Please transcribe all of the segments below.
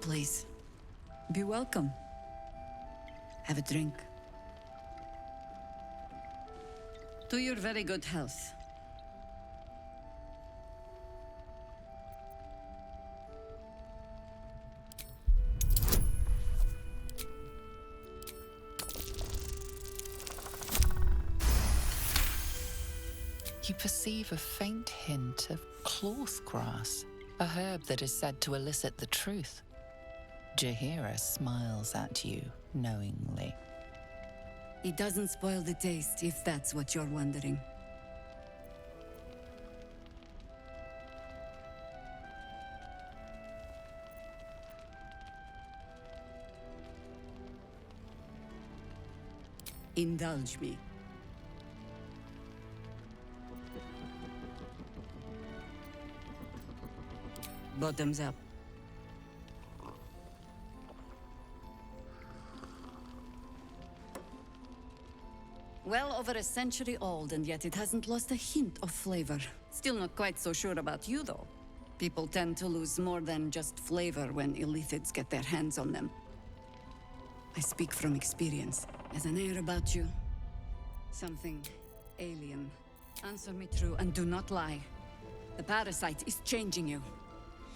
Please, be welcome. Have a drink. To your very good health. You perceive a faint hint of cloth grass, a herb that is said to elicit the truth. Jahira smiles at you knowingly. It doesn't spoil the taste, if that's what you're wondering. Indulge me. Bottoms up. Well over a century old, and yet it hasn't lost a hint of flavor. Still not quite so sure about you, though. People tend to lose more than just flavor when illithids get their hands on them. I speak from experience. There's an air about you. Something alien. Answer me true and do not lie. The parasite is changing you,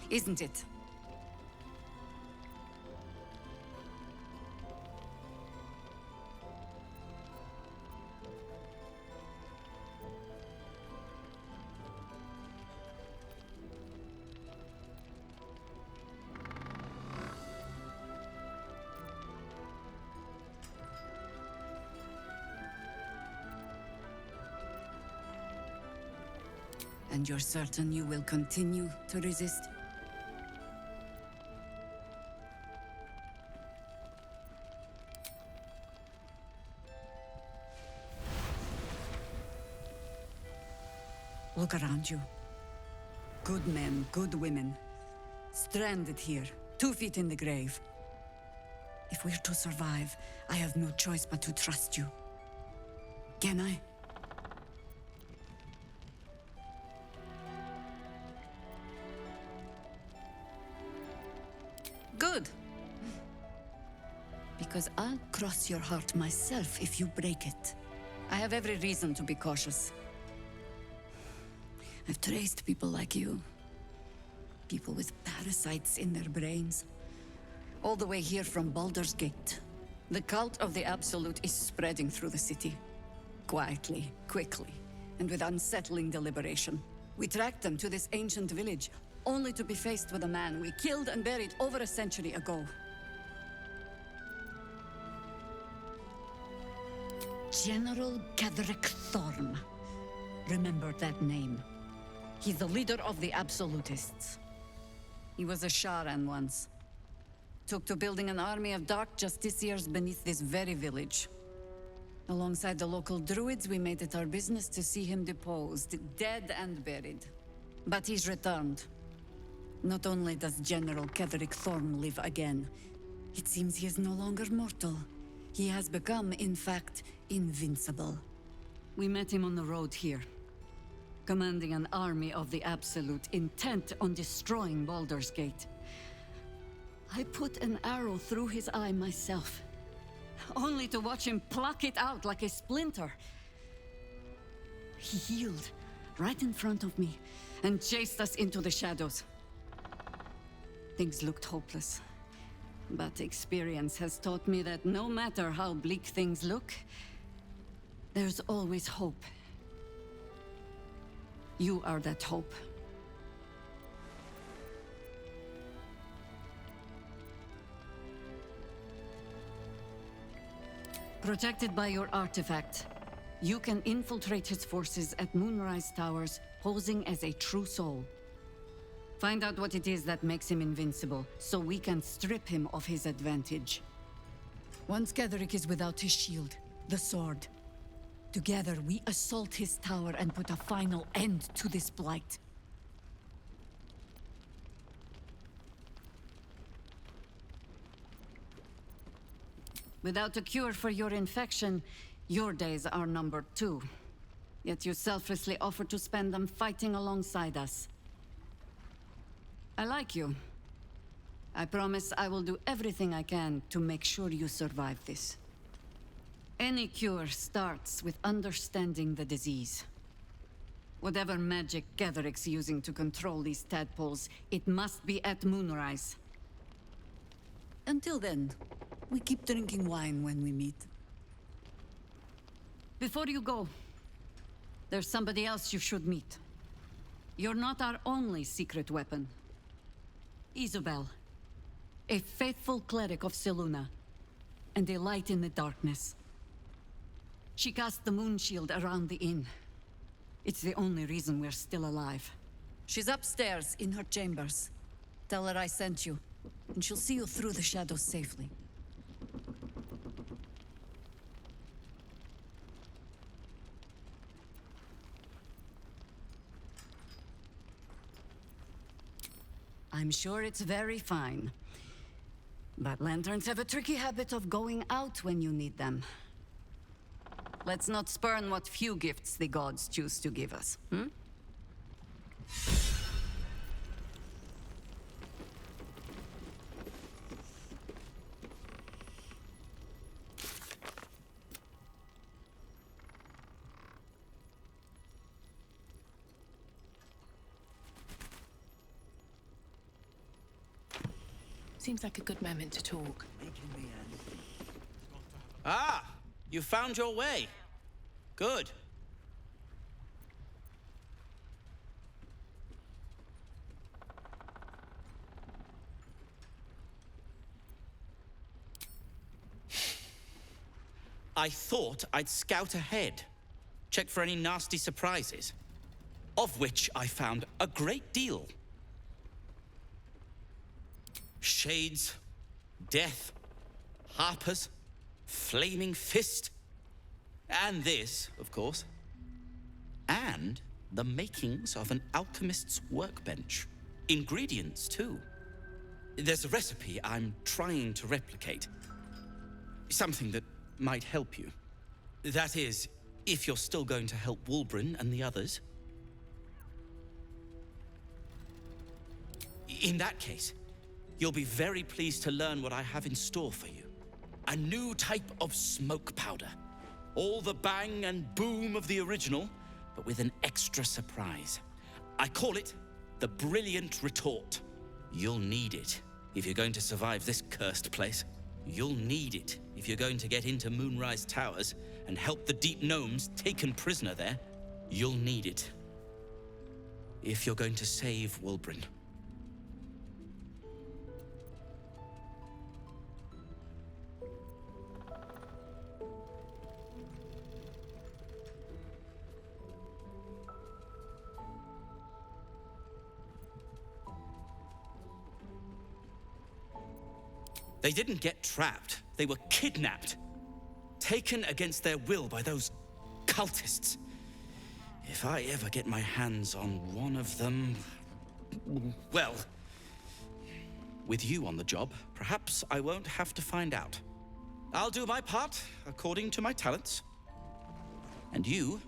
isn't it? And you're certain you will continue to resist? Look around you. Good men, good women. Stranded here, 2 feet in the grave. If we're to survive, I have no choice but to trust you. Can I? Good. Because I'll cross your heart myself if you break it. I have every reason to be cautious. I've traced people like you. People with parasites in their brains. All the way here from Baldur's Gate. The cult of the Absolute is spreading through the city. Quietly, quickly, and with unsettling deliberation. We tracked them to this ancient village, only to be faced with a man we killed and buried over a century ago. General Ketherick Thorm. Remember that name. He's the leader of the Absolutists. He was a Sharan once. Took to building an army of dark justiciars beneath this very village. Alongside the local druids, we made it our business to see him deposed, dead and buried. But he's returned. Not only does General Ketherick Thorm live again, it seems he is no longer mortal. He has become, in fact, invincible. We met him on the road here, commanding an army of the Absolute, intent on destroying Baldur's Gate. I put an arrow through his eye myself, only to watch him pluck it out like a splinter. He healed right in front of me and chased us into the shadows. Things looked hopeless, but experience has taught me that no matter how bleak things look, there's always hope. You are that hope. Protected by your artifact, you can infiltrate his forces at Moonrise Towers, posing as a true soul. Find out what it is that makes him invincible, so we can strip him of his advantage. Once Ketherick is without his shield, the sword, together we assault his tower and put a final end to this blight. Without a cure for your infection, your days are numbered too. Yet you selflessly offer to spend them fighting alongside us. I like you. I promise I will do everything I can to make sure you survive this. Any cure starts with understanding the disease. Whatever magic Gatheric's using to control these tadpoles, it must be at moonrise. Until then, we keep drinking wine when we meet. Before you go, there's somebody else you should meet. You're not our only secret weapon. Isabel, a faithful cleric of Selûne, and a light in the darkness. She cast the moon shield around the inn. It's the only reason we're still alive. She's upstairs in her chambers. Tell her I sent you, and she'll see you through the shadows safely. I'm sure it's very fine. But lanterns have a tricky habit of going out when you need them. Let's not spurn what few gifts the gods choose to give us, hmm? Seems like a good moment to talk. Ah, you found your way. Good. I thought I'd scout ahead, check for any nasty surprises, of which I found a great deal. Shades, death, harpers, flaming fist, and this, of course, and the makings of an alchemist's workbench. Ingredients, too. There's a recipe I'm trying to replicate. Something that might help you. That is, if you're still going to help Wulbren and the others. In that case, you'll be very pleased to learn what I have in store for you. A new type of smoke powder. All the bang and boom of the original, but with an extra surprise. I call it the Brilliant Retort. You'll need it if you're going to survive this cursed place. You'll need it if you're going to get into Moonrise Towers and help the Deep Gnomes taken prisoner there. You'll need it if you're going to save Wulbren. They didn't get trapped. They were kidnapped. Taken against their will by those cultists. If I ever get my hands on one of them... well... with you on the job, perhaps I won't have to find out. I'll do my part, according to my talents. And you,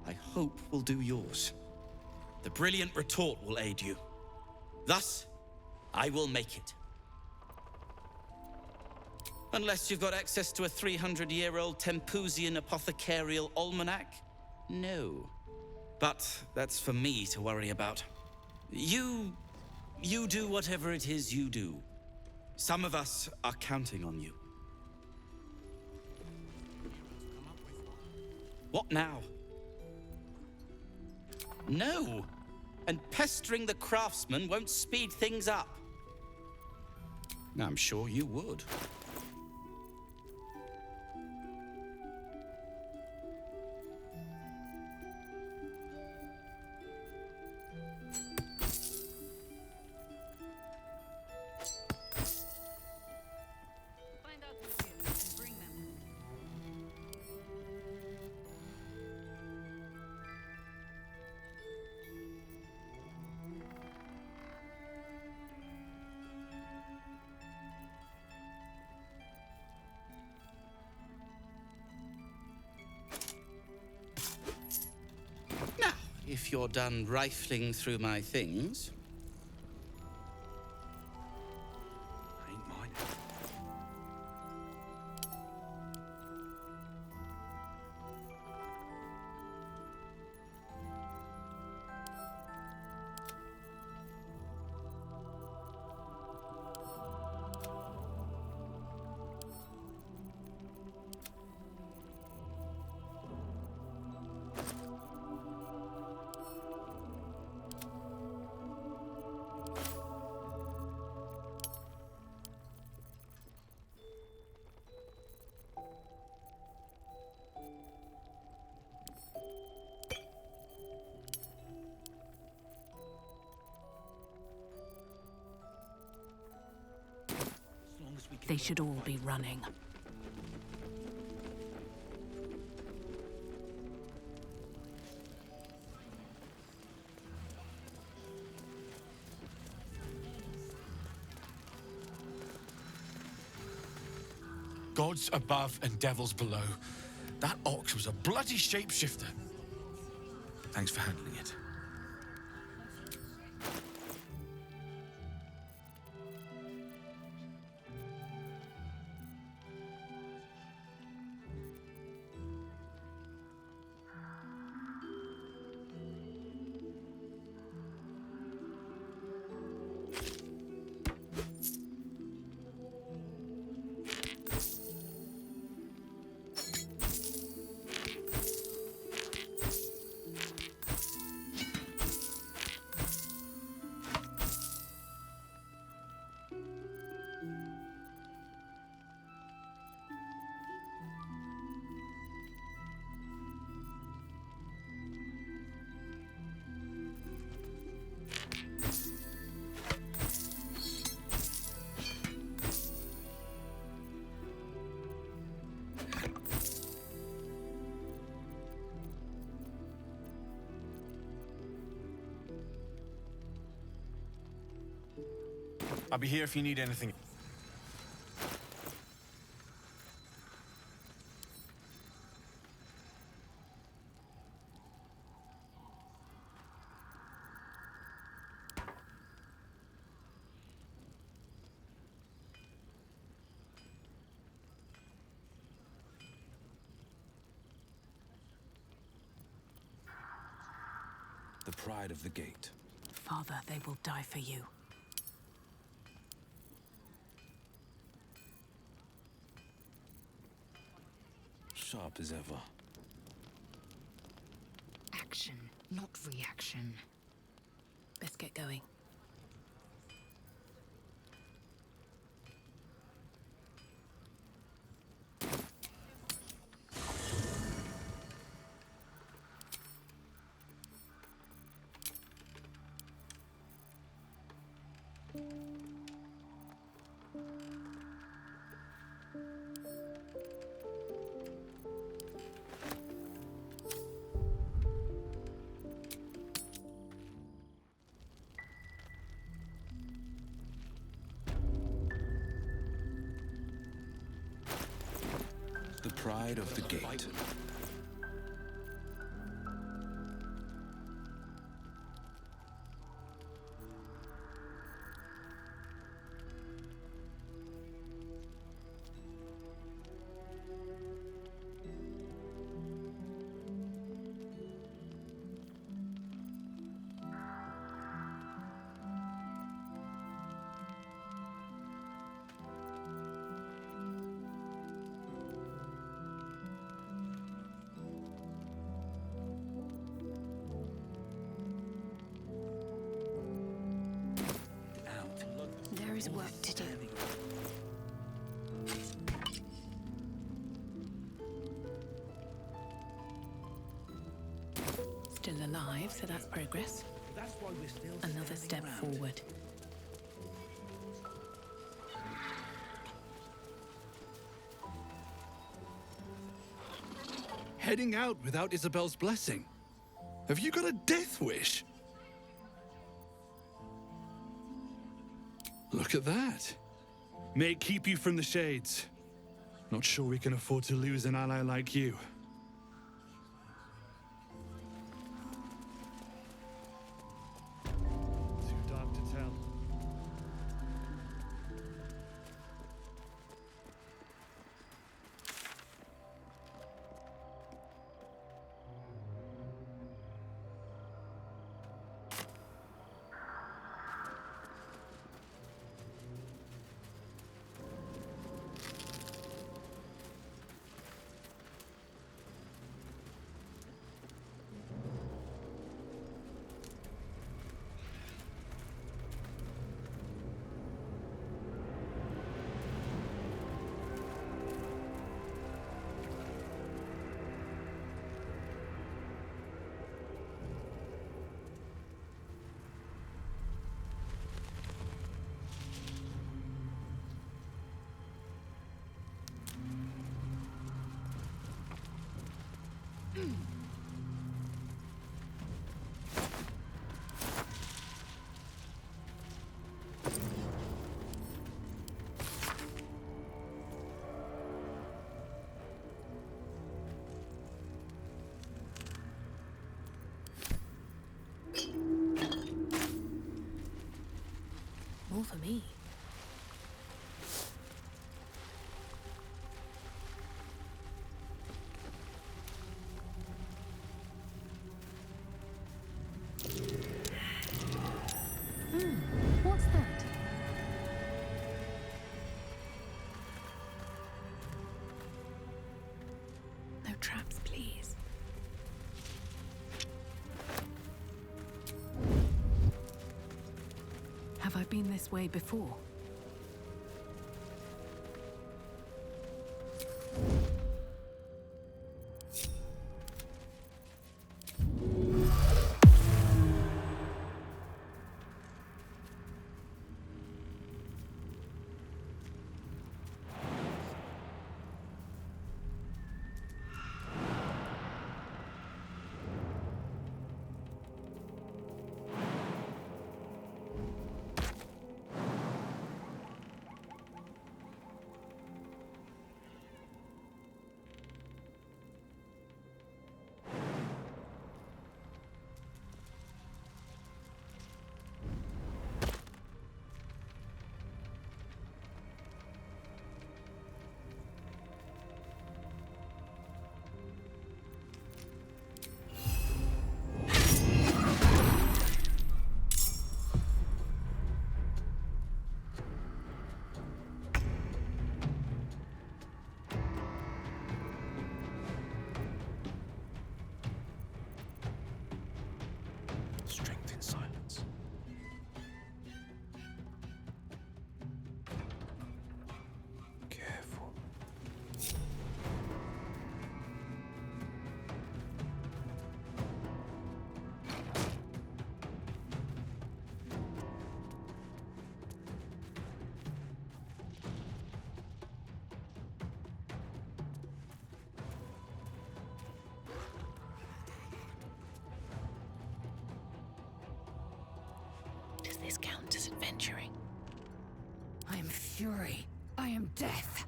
I hope, will do yours. The Brilliant Retort will aid you. Thus, I will make it. Unless you've got access to a 300-year-old Tempusian apothecarial almanac? No. But that's for me to worry about. You do whatever it is you do. Some of us are counting on you. What now? No. And pestering the craftsman won't speed things up. I'm sure you would. If you're done rifling through my things... They should all be running. Gods above and devils below. That ox was a bloody shapeshifter. Thanks for handling it. I'll be here if you need anything. The pride of the gate. Father, they will die for you. Sharp as ever. Action, not reaction. Best get going. The pride of the gate. There is work to do. Still alive, so that's progress. Another step forward. Heading out without Isabel's blessing. Have you got a death wish? Look at that. May it keep you from the shades. Not sure we can afford to lose an ally like you. Too dark to tell. been this way before. Strength in silence. Careful. Does this count as adventuring? I am fury. I am death.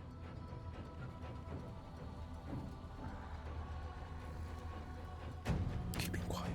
Keeping quiet.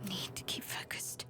Need to keep focused.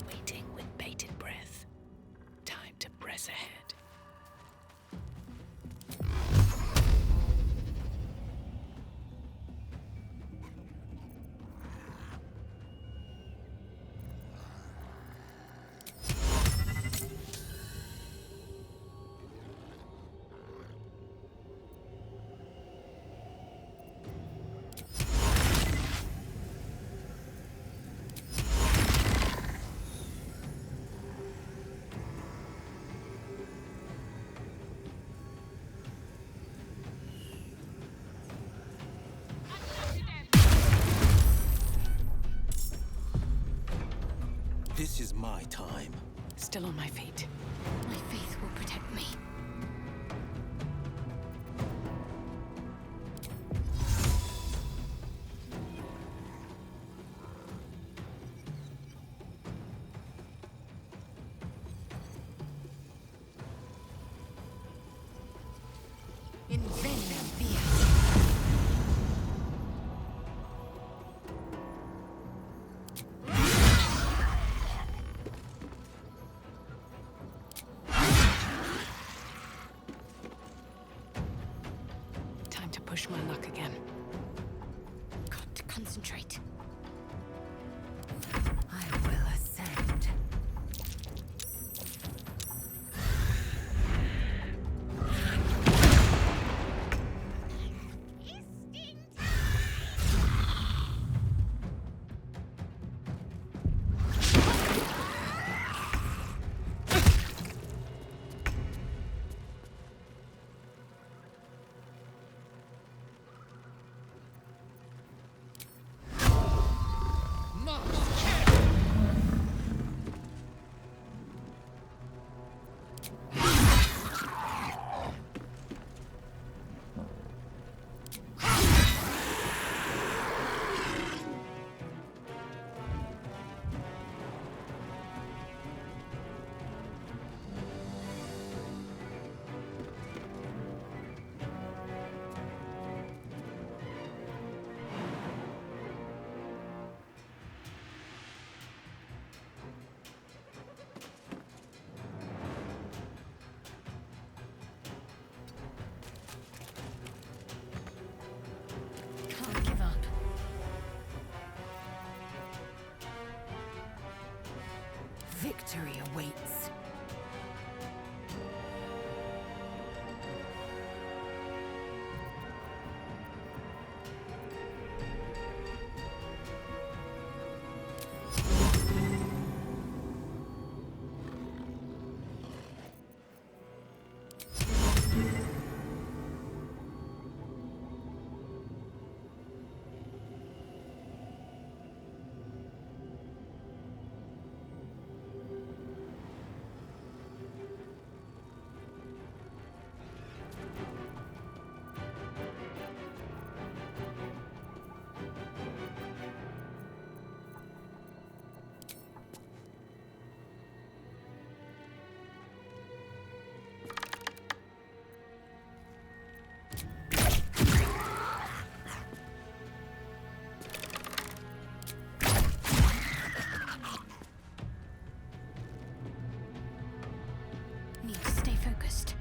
Waiting with bated breath. Time to press ahead. This is my time. Still on my feet. My faith will protect me. In Venom Via. Time to push my luck again. Got to concentrate. I will ascend. victory awaits. Need to stay focused.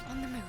On the move.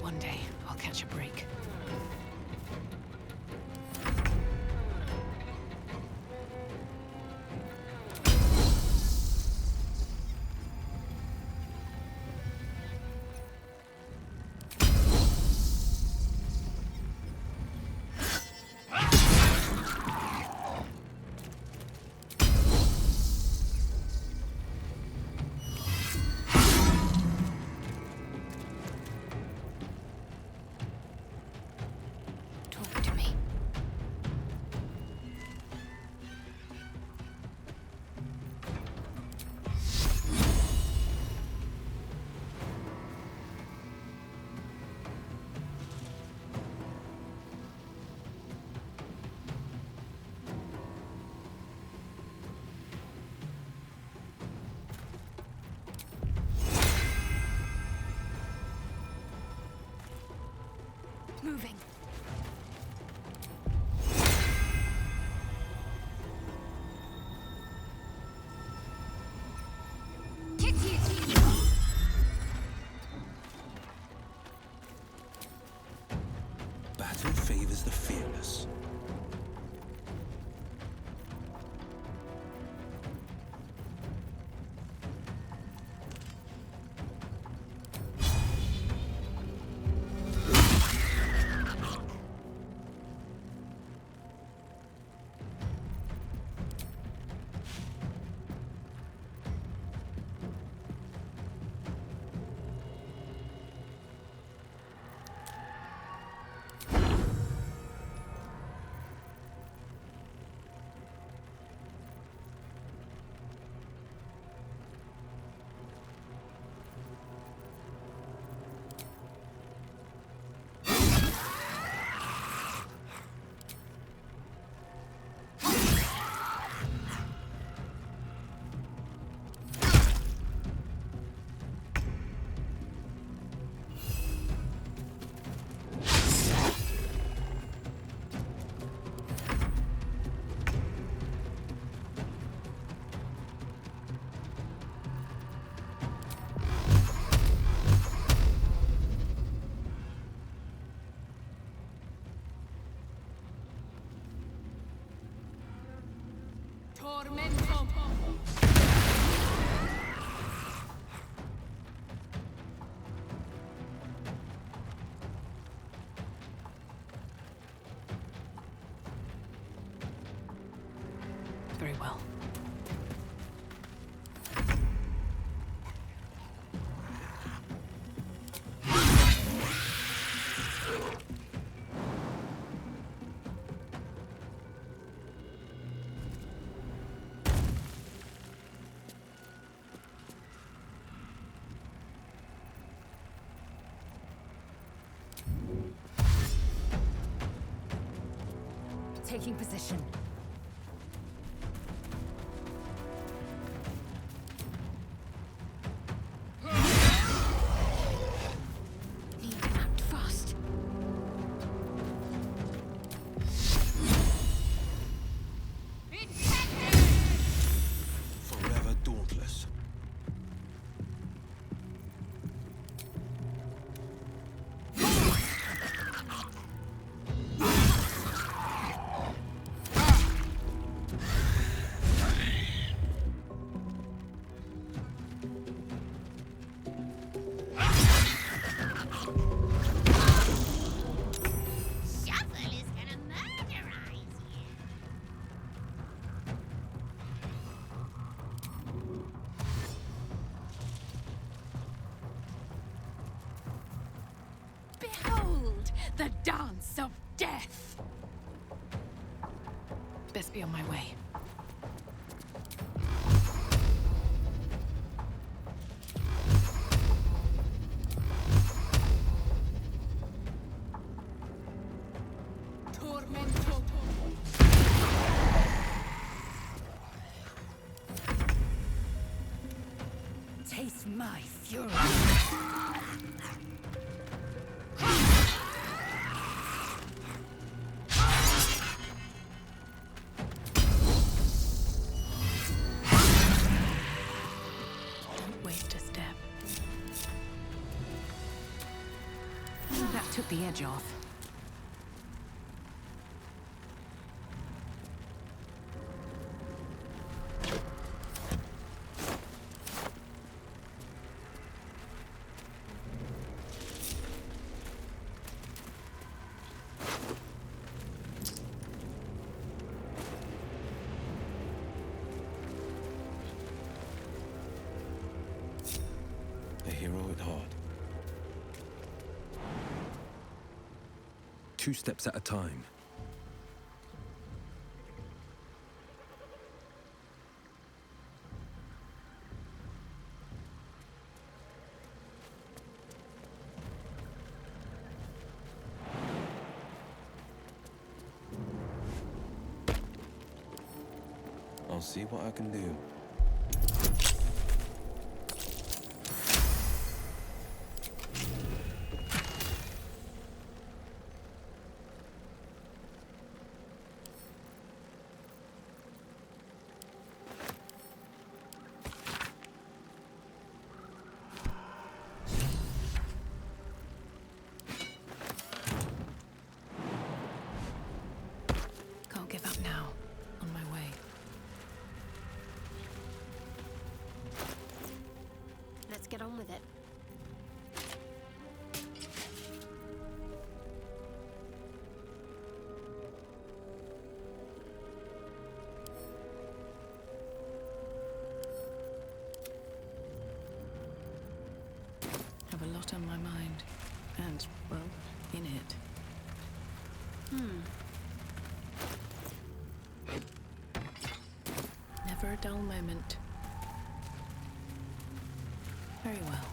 One day, I'll catch a break. Talk to me. Moving. Battle favors the fearless. Tormento. Very well. Taking position. Need to act fast. Forever dauntless. Shuffle is gonna murderize you. Behold the dance of death. Best be on my way. Tormento. Taste my fury. Don't waste a step. That took the edge off. A hero at heart. 2 steps at a time. I'll see what I can do. Can't give up now. On my way. Let's get on with it. Have a lot on my mind. And, well, in it. Never a dull moment. Very well.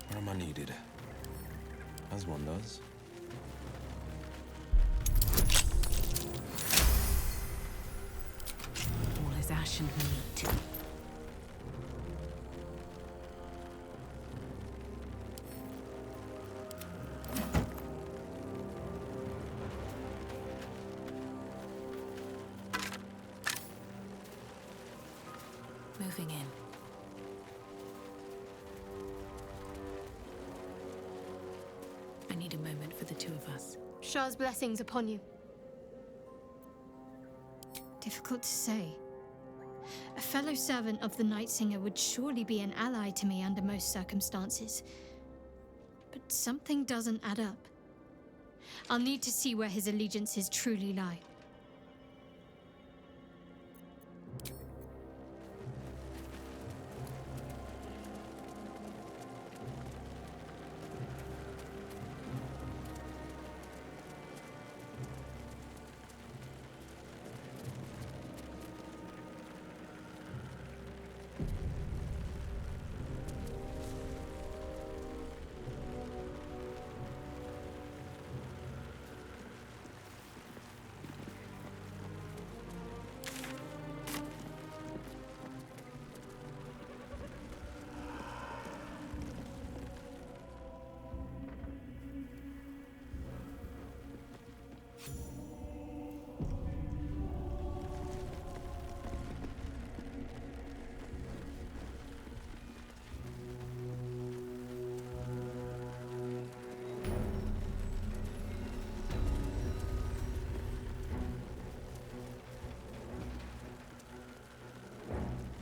Where am I needed? As one does. positioned me to. Moving in. I need a moment for the two of us. Shah's blessings upon you. Difficult to say. A fellow servant of the Night Singer would surely be an ally to me under most circumstances. But something doesn't add up. I'll need to see where his allegiances truly lie.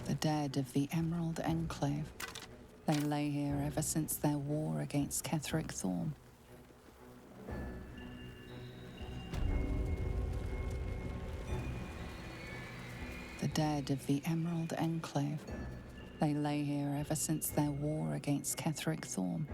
The dead of the Emerald Enclave. They lay here ever since their war against Ketheric Thorm. The dead of the Emerald Enclave. They lay here ever since their war against Ketheric Thorm.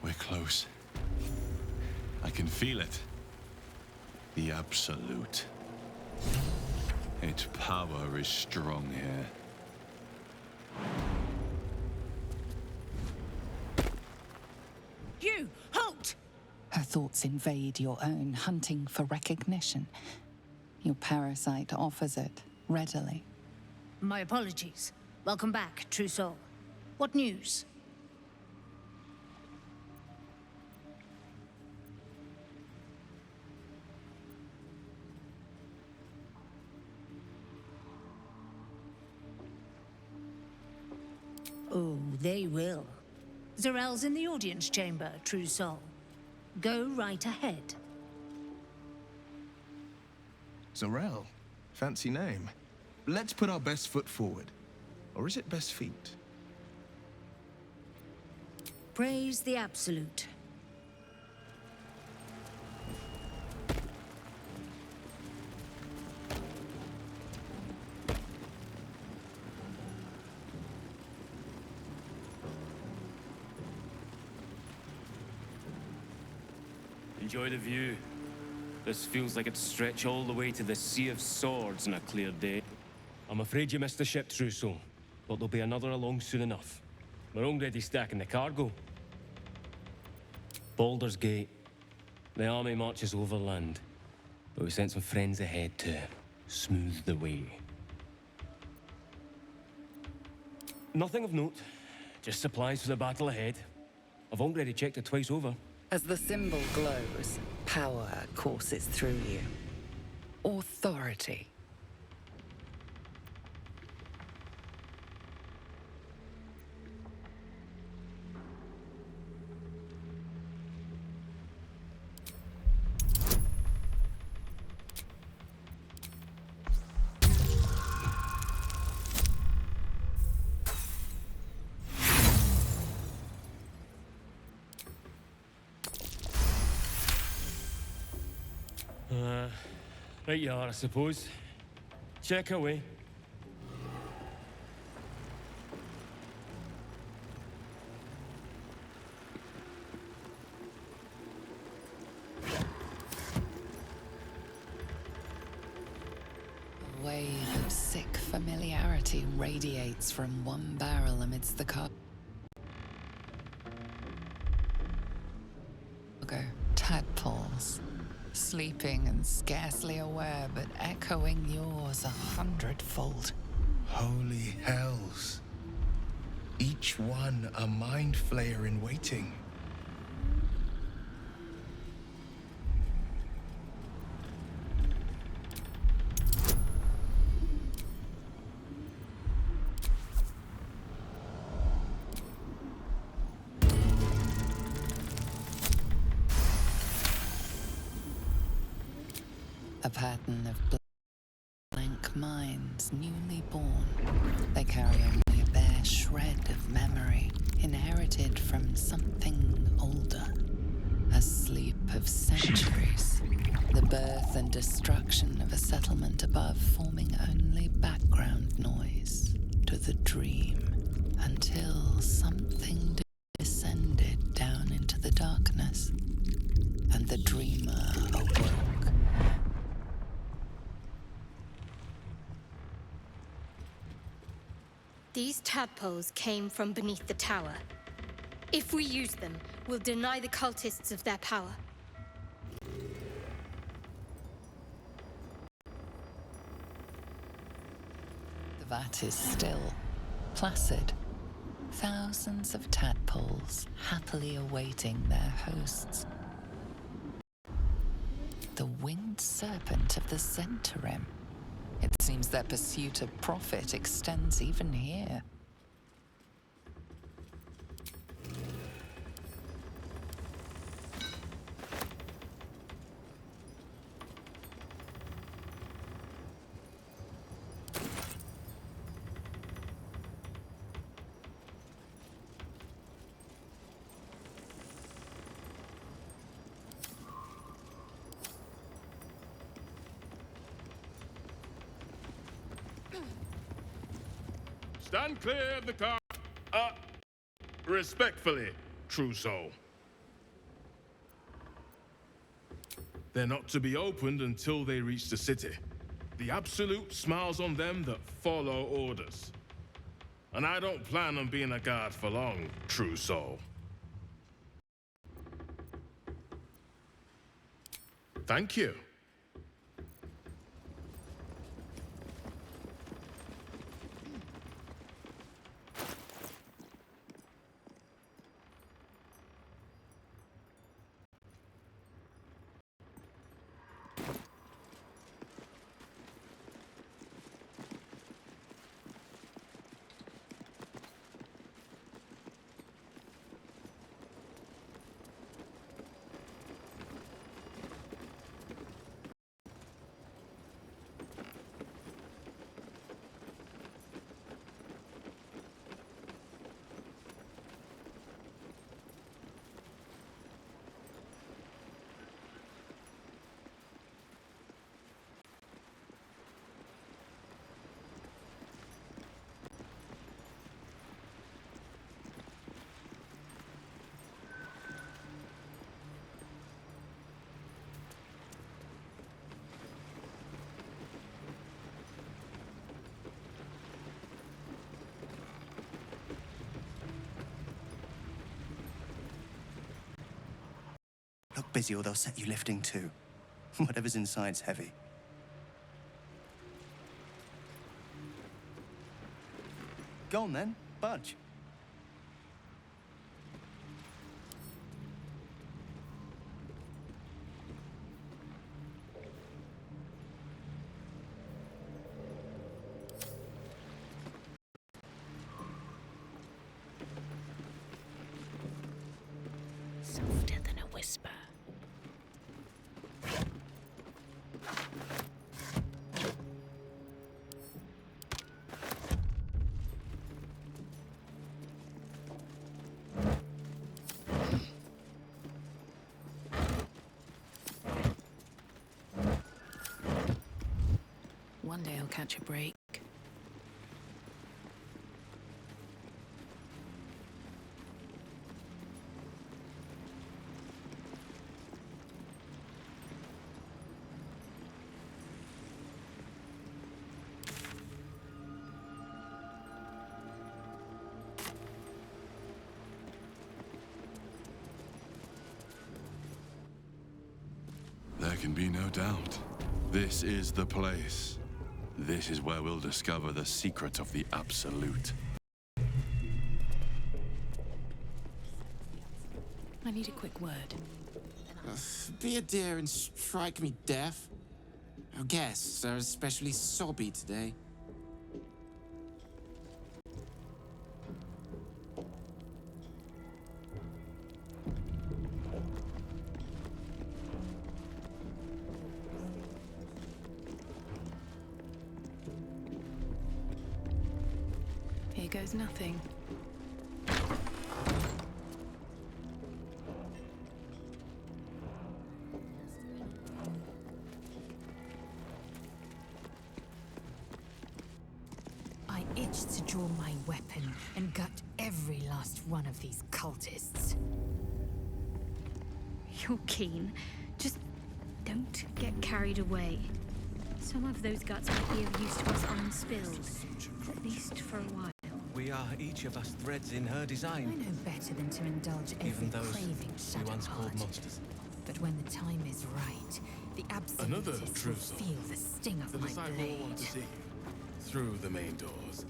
We're close. I can feel it. The Absolute. Its power is strong here. You! Halt! Her thoughts invade your own, hunting for recognition. Your parasite offers it readily. My apologies. Welcome back, True Soul. What news? Oh, they will. Zarel's in the audience chamber, True Soul. Go right ahead. Zarel. Fancy name. Let's put our best foot forward. Or is it best feet? Praise the Absolute. Enjoy the view. This feels like it'd stretch all the way to the Sea of Swords on a clear day. I'm afraid you missed the ship, True Soul, but there'll be another along soon enough. We're already stacking the cargo. Baldur's Gate. The army marches overland, but we sent some friends ahead to smooth the way. Nothing of note, just supplies for the battle ahead. I've already checked it twice over. As the symbol glows, power courses through you. Authority. Right you are, I suppose. Check away. A wave of sick familiarity radiates from one barrel amidst the cargo. Tadpoles, sleeping and scarcely aware, but echoing yours 100-fold. Holy hells. Each one a mind flayer in waiting. A pattern of blank minds, newly born. They carry only a bare shred of memory, inherited from something older. A sleep of centuries. The birth and destruction of a settlement above, forming only background noise to the dream, until something descended down into the darkness, and the dreamer awoke. These tadpoles came from beneath the tower. If we use them, we'll deny the cultists of their power. The vat is still, placid. Thousands of tadpoles happily awaiting their hosts. The winged serpent of the Centarim. It seems their pursuit of profit extends even here. Stand clear of the car. Respectfully, true soul. They're not to be opened until they reach the city. The Absolute smiles on them that follow orders. And I don't plan on being a guard for long, true soul. Thank you. Look busy or they'll set you lifting too. Whatever's inside's heavy. Go on then, budge. Softer than a whisper. one day I'll catch a break. There can be no doubt. This is the place. This is where we'll discover the secret of the Absolute. I need a quick word. Be a dear and strike me deaf. Our guests are especially sobby today. Here goes nothing. I itched to draw my weapon and gut every last one of these cultists. You're keen. Just don't get carried away. Some of those guts might be of use to us unspilled, at least for a while. We are each of us threads in her I design. know better than to indulge every Even those craving we once called shadow-hearted. monsters. But when the time is right, the Another absolutists true will soul. feel the sting of The my disciple will want to blade. see you through the main doors.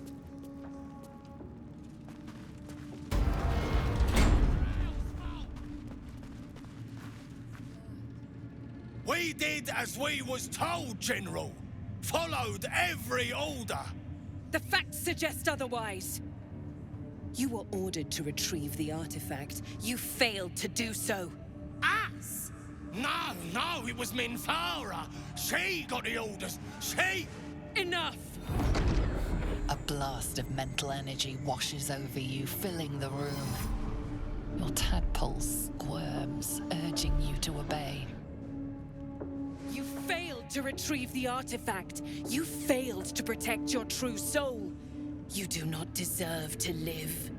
We did as we was told, General. Followed every order. The facts suggest otherwise. You were ordered to retrieve the artifact. You failed to do so. Us? No, it was Minfara. She got the orders. She... Enough! A blast of mental energy washes over you, filling the room. Your tadpole squirms, urging you to obey. You failed to retrieve the artifact. You failed to protect your true soul. You do not deserve to live.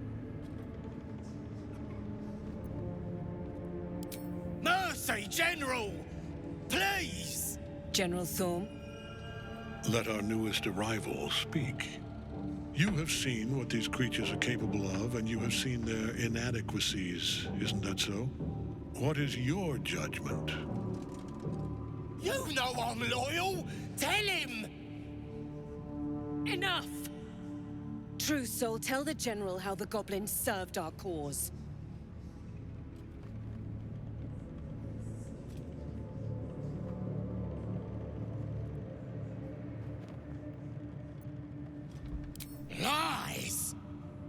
Mercy, General! Please! General Thorm? Let our newest arrival speak. You have seen what these creatures are capable of, and you have seen their inadequacies, isn't that so? What is your judgment? You know I'm loyal! Tell him! Enough! True soul, tell the General how the goblins served our cause. Lies!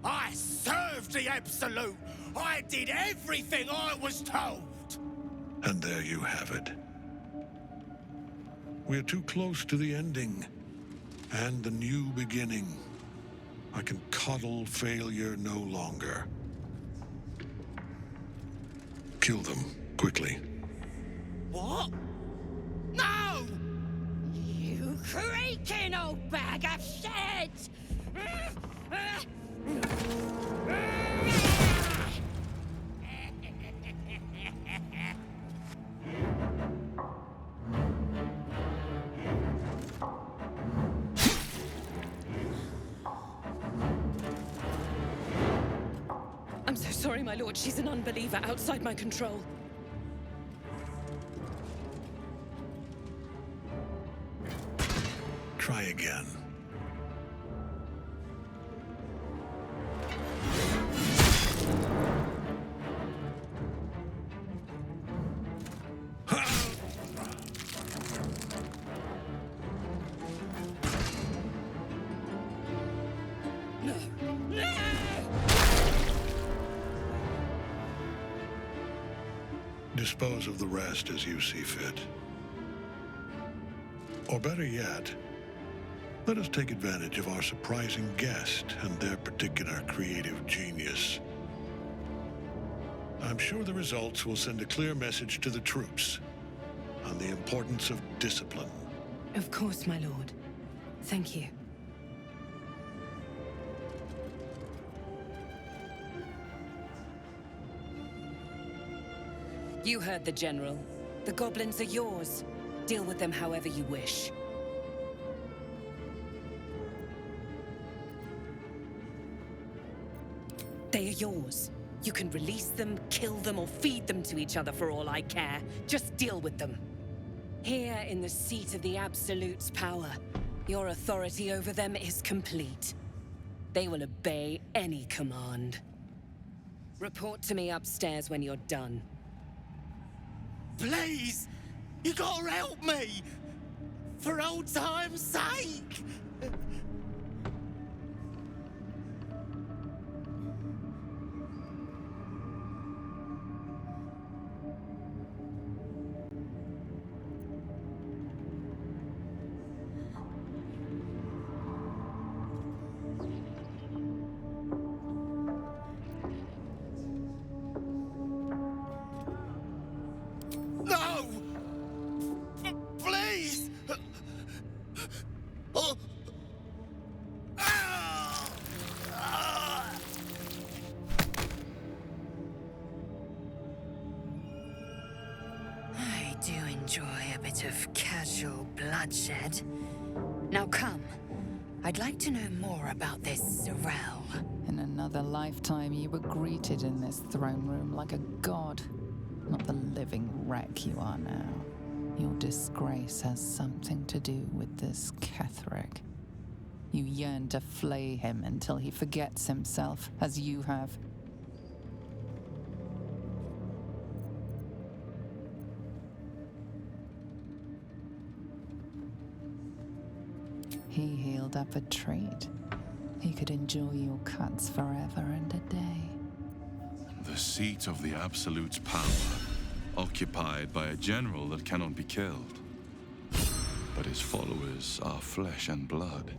I served the Absolute! I did everything I was told! And there you have it. We're too close to the ending, and the new beginning. I can coddle failure no longer. Kill them, quickly. What? No! You creaking old bag of shit! I'm so sorry, my lord. She's an unbeliever outside my control. Try again. Dispose of the rest as you see fit. Or better yet, let us take advantage of our surprising guest and their particular creative genius. I'm sure the results will send a clear message to the troops on the importance of discipline. Of course, my lord. Thank you. You heard the General. The goblins are yours. Deal with them however you wish. They are yours. You can release them, kill them, or feed them to each other for all I care. Just deal with them. Here in the seat of the Absolute's power, your authority over them is complete. They will obey any command. Report to me upstairs when you're done. Please! You gotta help me! For old time's sake! No! Please! Oh. I do enjoy a bit of casual bloodshed. Now come. I'd like to know more about this Zarel. In another lifetime, you were greeted in this throne room like a god, not the living wreck you are now. Your disgrace has something to do with this Ketheric. You yearn to flay him until he forgets himself, as you have. He healed up a treat. He could enjoy your cuts forever and a day. The seat of the Absolute's power, occupied by a general that cannot be killed. But his followers are flesh and blood.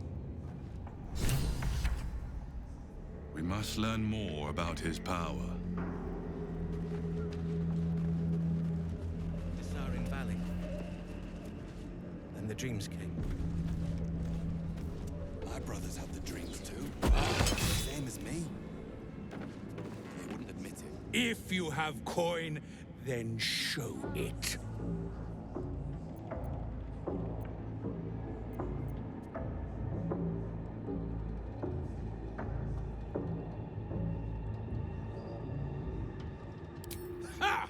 We must learn more about his power. The Sarin Valley. And the dreams came. My brothers have the dreams too. Same as me. They wouldn't admit it. If you have coin, then show it. Ha!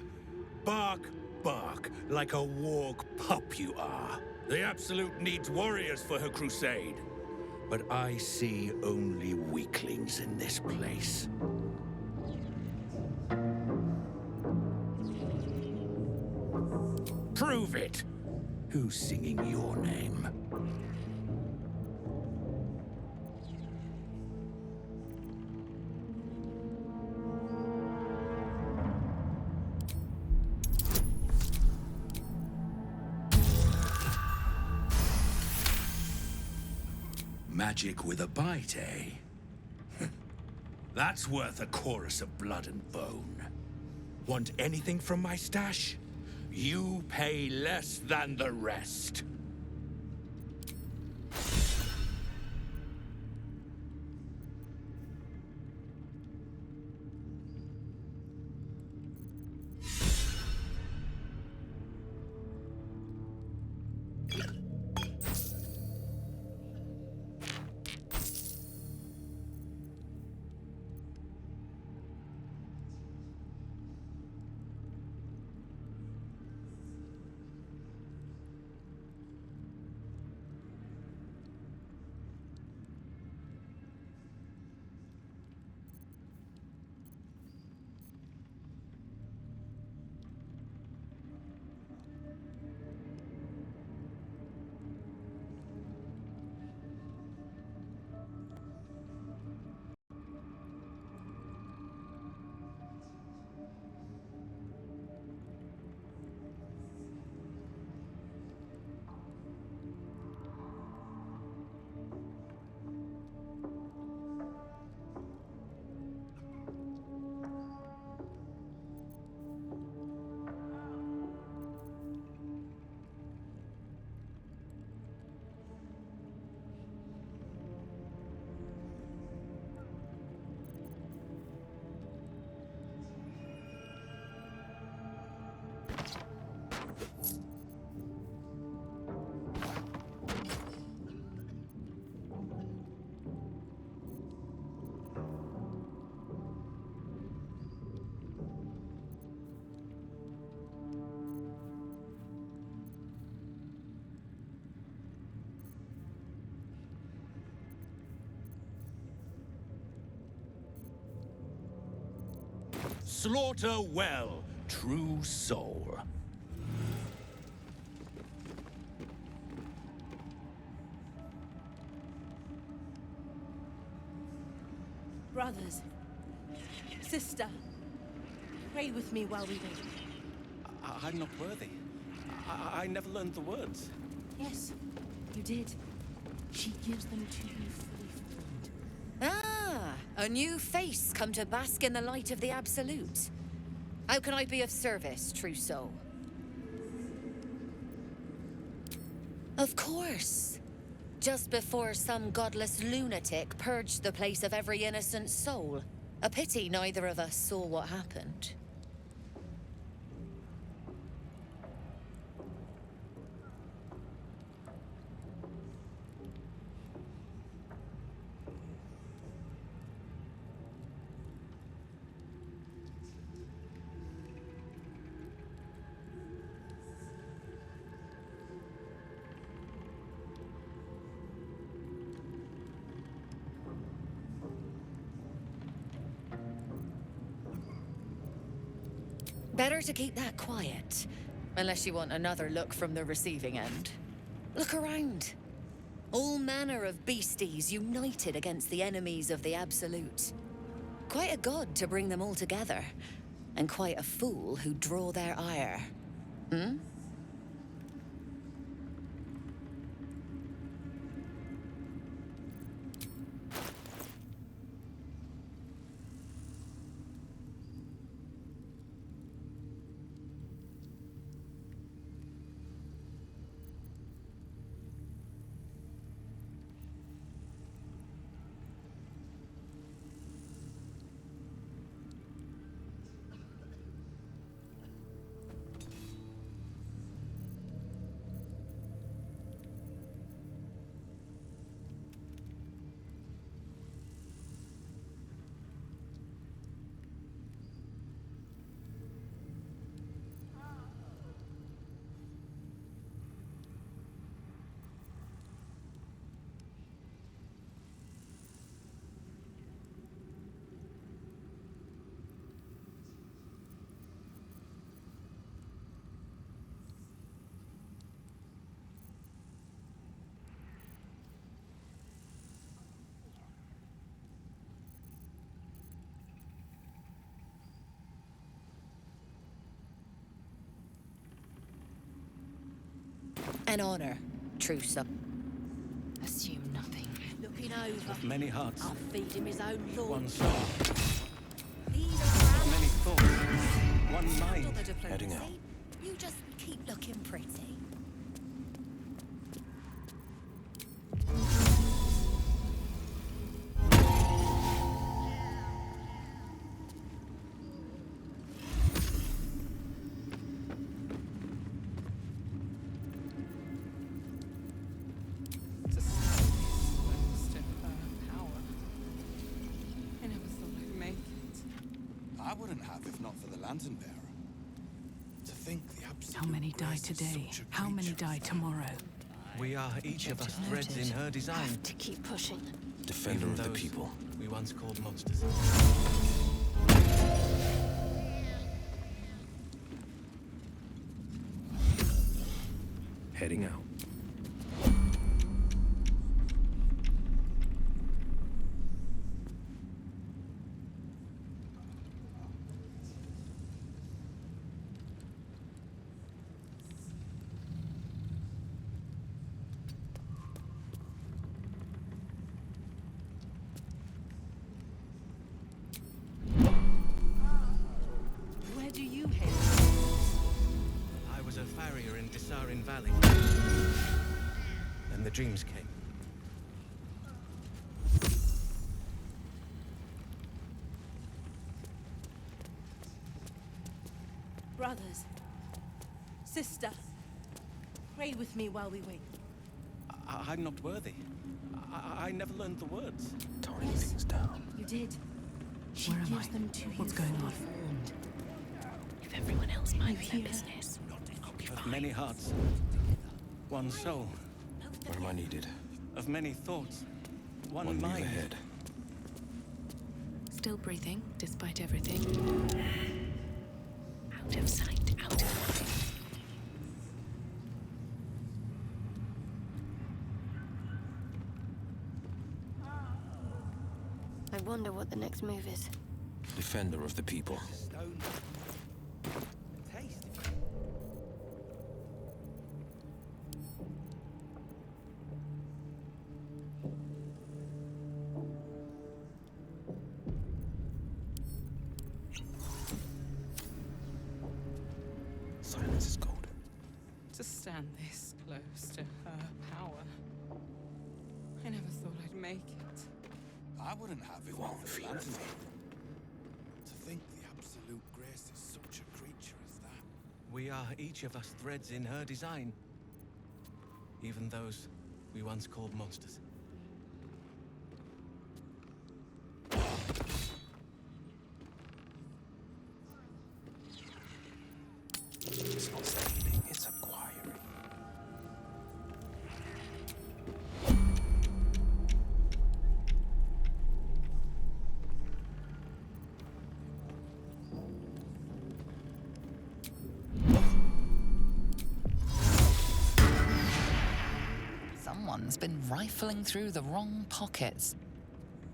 Bark, bark, like a warg pup you are. The Absolute needs warriors for her crusade. But I see only weaklings in this place. Prove it! Who's singing your name? Magic with a bite, eh? That's worth a chorus of blood and bone. Want anything from my stash? You pay less than the rest. slaughter well, true soul. Brothers, sister, pray with me while we wait. I'm not worthy. I never learned the words. Yes, you did. She gives them to you fully formed. Ah, a new face come to bask in the light of the Absolute. How can I be of service, true soul? Of course. Just before some godless lunatic purged the place of every innocent soul. A pity neither of us saw what happened. Better to keep that quiet, unless you want another look from the receiving end. Look around. All manner of beasties united against the enemies of the Absolute. Quite a god to bring them all together, and quite a fool who draw their ire. Hmm? An honor, true soul. Assume nothing. Looking over. Of many hearts. I'll feed him his own lord. One soul. These Of many thoughts. One mind. Handle the diplomacy. Heading out. You just keep looking pretty. I wouldn't have if not for the Lantern Bearer. To think the Absolute. How many die today? How many die tomorrow? We are each of us threads in her design. Have to keep pushing. Defender of the people. We once called monsters. Heading out. Where do you head? I was a farrier in Desarin Valley. Then the dreams came. Brothers, sister, pray with me while we wait. I'm not worthy. I never learned the words. Toning things down. You did. She Where am gives I? them to What's you going on? formed. If everyone else minds their hear? business, I'll be Of fine. many hearts. One soul. Where am I needed? Of many thoughts. One One move mind. ahead. Still breathing, despite everything. Out of sight, out of mind. I wonder what the next move is. Defender of the people. Silence is golden. To stand this close to her power. I never thought I'd make it. I wouldn't have it not for the lantern. To think the absolute grace is such a creature as that. We are each of us threads in her design. Even those we once called monsters. It's not saving, it's acquiring. Someone's been rifling through the wrong pockets.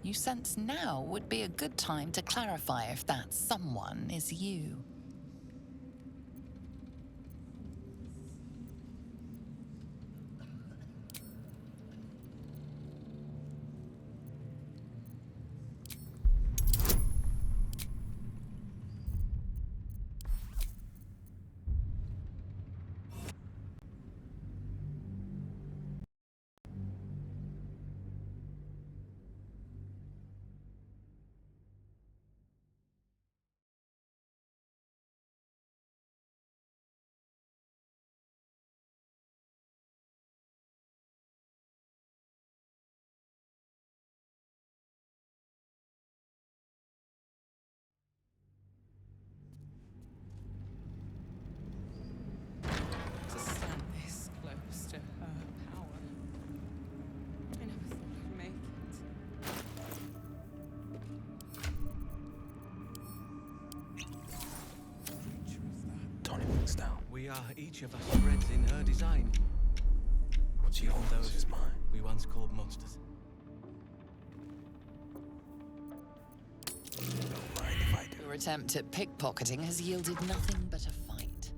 You sense now would be a good time to clarify if that someone is you. To stand this close to her power. I never thought I'd make it. Tony looks down. We are each of us threads in her design. What's Even yours those is mine. we once called monsters. Don't mind if I do. Your attempt at pickpocketing has yielded nothing but a fight.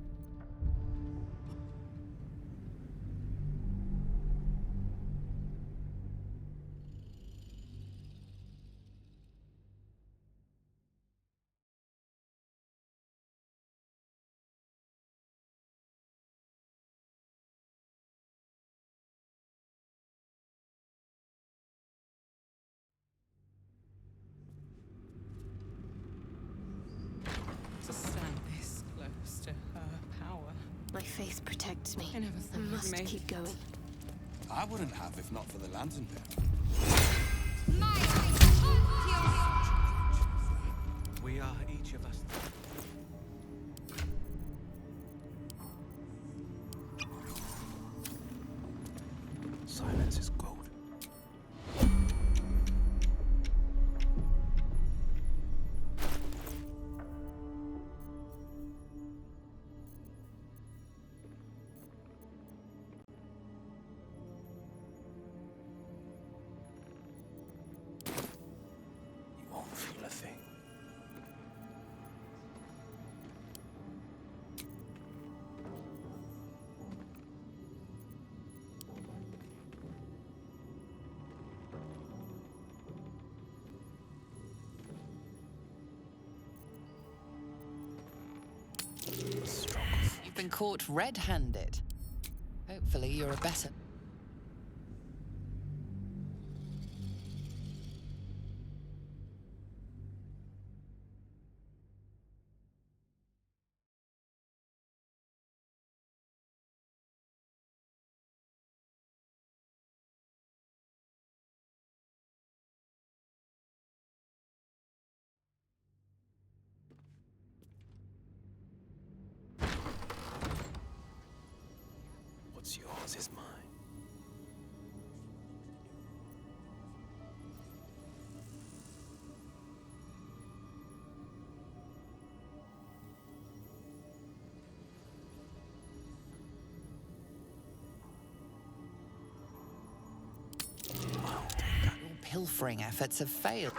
To stand this close to her power. My faith protects me. I never I thought I'd must make keep it. going. I wouldn't have if not for the lantern bit. We are each of us. Silence is gold. You won't feel a thing. You've been caught red-handed. Hopefully you're a better... What's yours is mine. pilfering efforts have failed.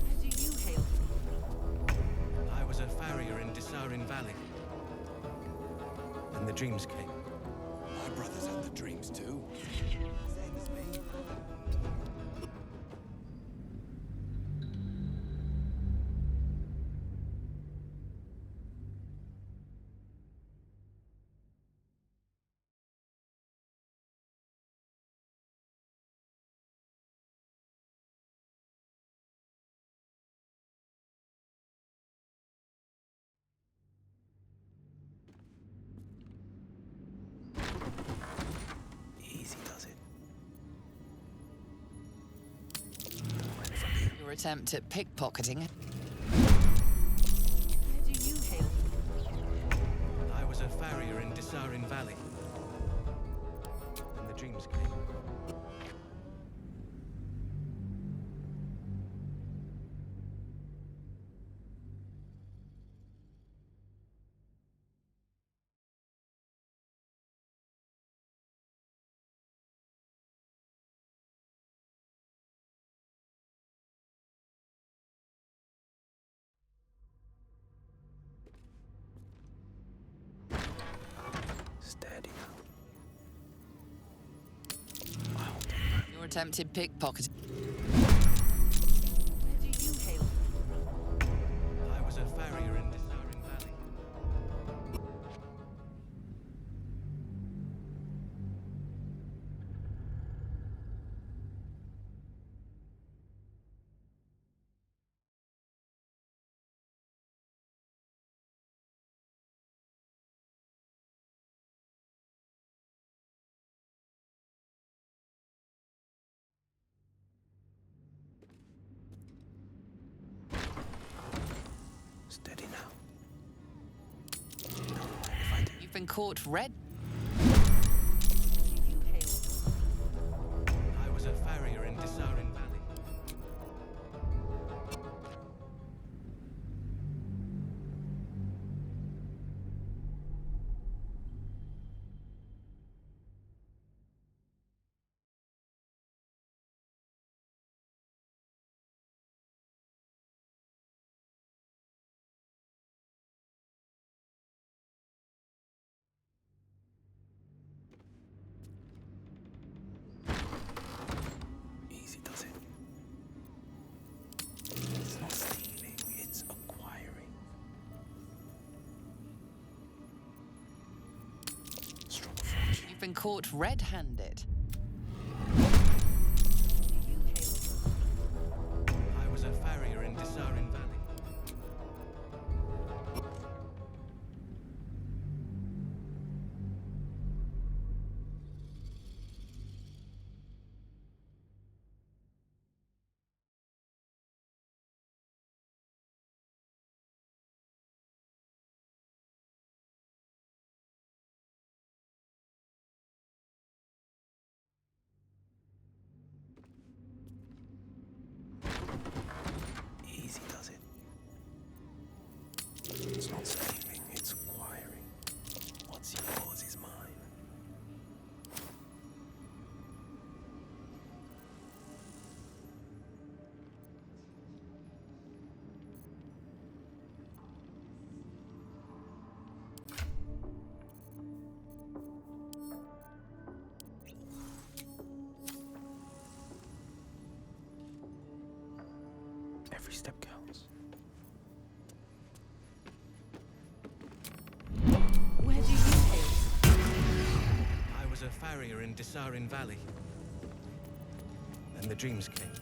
Where do you hail from? I was a farrier in Desarin Valley. And the dreams came. My brothers had the dreams too. Same as me. Easy does it. Your attempt at pickpocketing. Where do you hail from? I was a farrier in Desarin Valley. And the dreams came. Steady Your attempted pickpocketing. Where do you hail from? I was a farrier in Desarin Valley. Steady now. You've been caught red. I was a farrier in Desarin Valley. Easy does it. It's not stealing, it's acquiring. Strong fortune. You've been caught red-handed. I was a farrier in Desarin Valley. Easy does it. It's not stealing, it's acquiring. What's yours is mine. Every step counts. Where do you hail? I was a farrier in Desarin Valley. And the dreams came.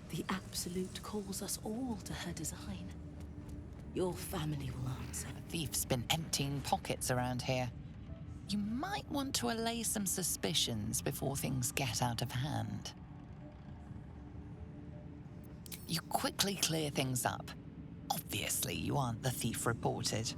The Absolute calls us all to her design. Your family will answer. The thief's been emptying pockets around here. You might want to allay some suspicions before things get out of hand. You quickly clear things up. Obviously, you aren't the thief reported.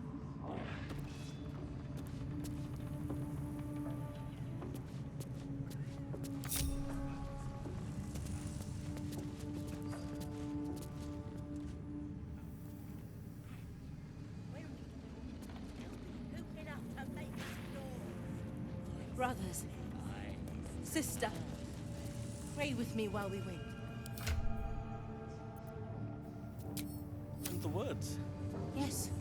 Brothers. Sister. Pray with me while we wait. And the words. Yes,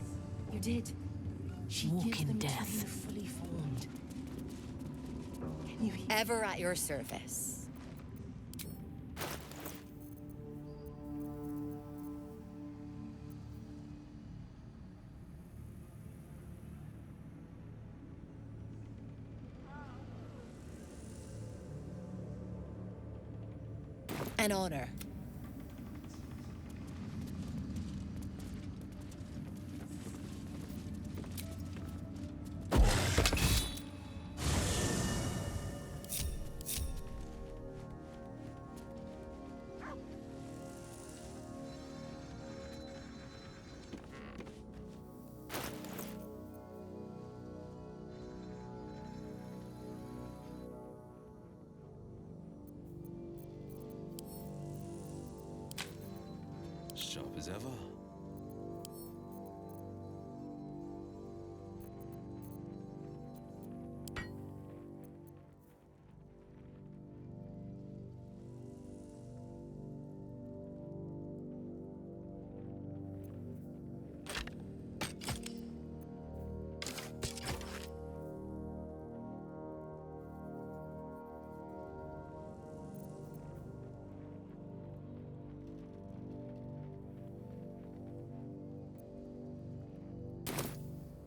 you did. She Walk gives in them death. to you fully formed. Can you hear? Ever at your service. An honor. Sharp as ever.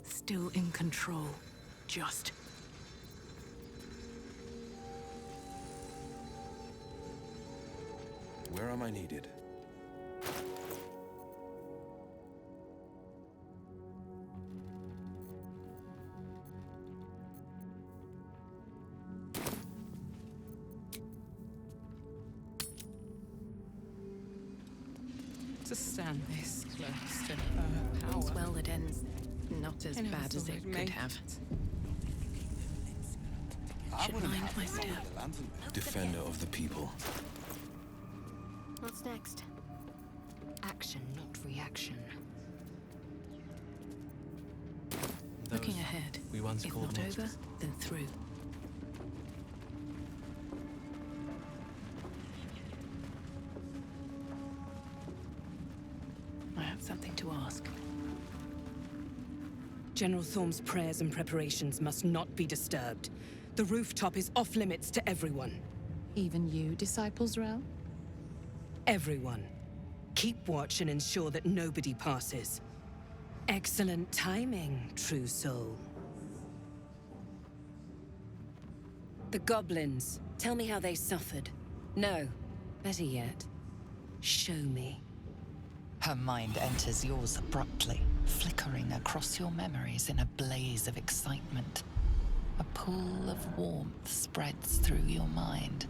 Still in control. Just. Where am I needed? To stand this close to her power. All's well that ends not as I never bad as thought it I'd could make have. it. Should mind my step. Defender of the people. What's next? Action, not reaction. Looking ahead. We once If called not monsters. over, then through. I have something to ask. General Thorm's prayers and preparations must not be disturbed. The rooftop is off limits to everyone. Even you, Disciples Rel? Everyone. Keep watch and ensure that nobody passes. Excellent timing, true soul. The goblins. Tell me how they suffered. No. Better yet, show me. Her mind enters yours abruptly, flickering across your memories in a blaze of excitement. A pool of warmth spreads through your mind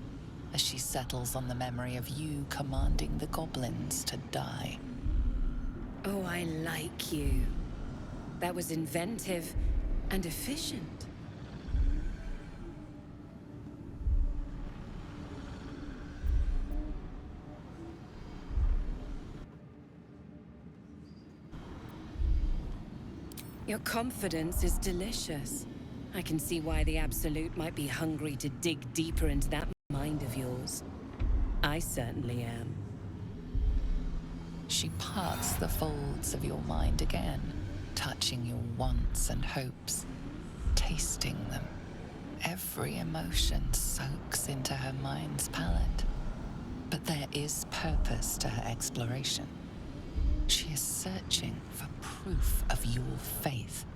as she settles on the memory of you commanding the goblins to die. Oh, I like you. That was inventive and efficient. Your confidence is delicious. I can see why the Absolute might be hungry to dig deeper into that mind of yours. I certainly am. She parts the folds of your mind again, touching your wants and hopes, tasting them. Every emotion soaks into her mind's palate. But there is purpose to her exploration. She is searching for proof of your faith.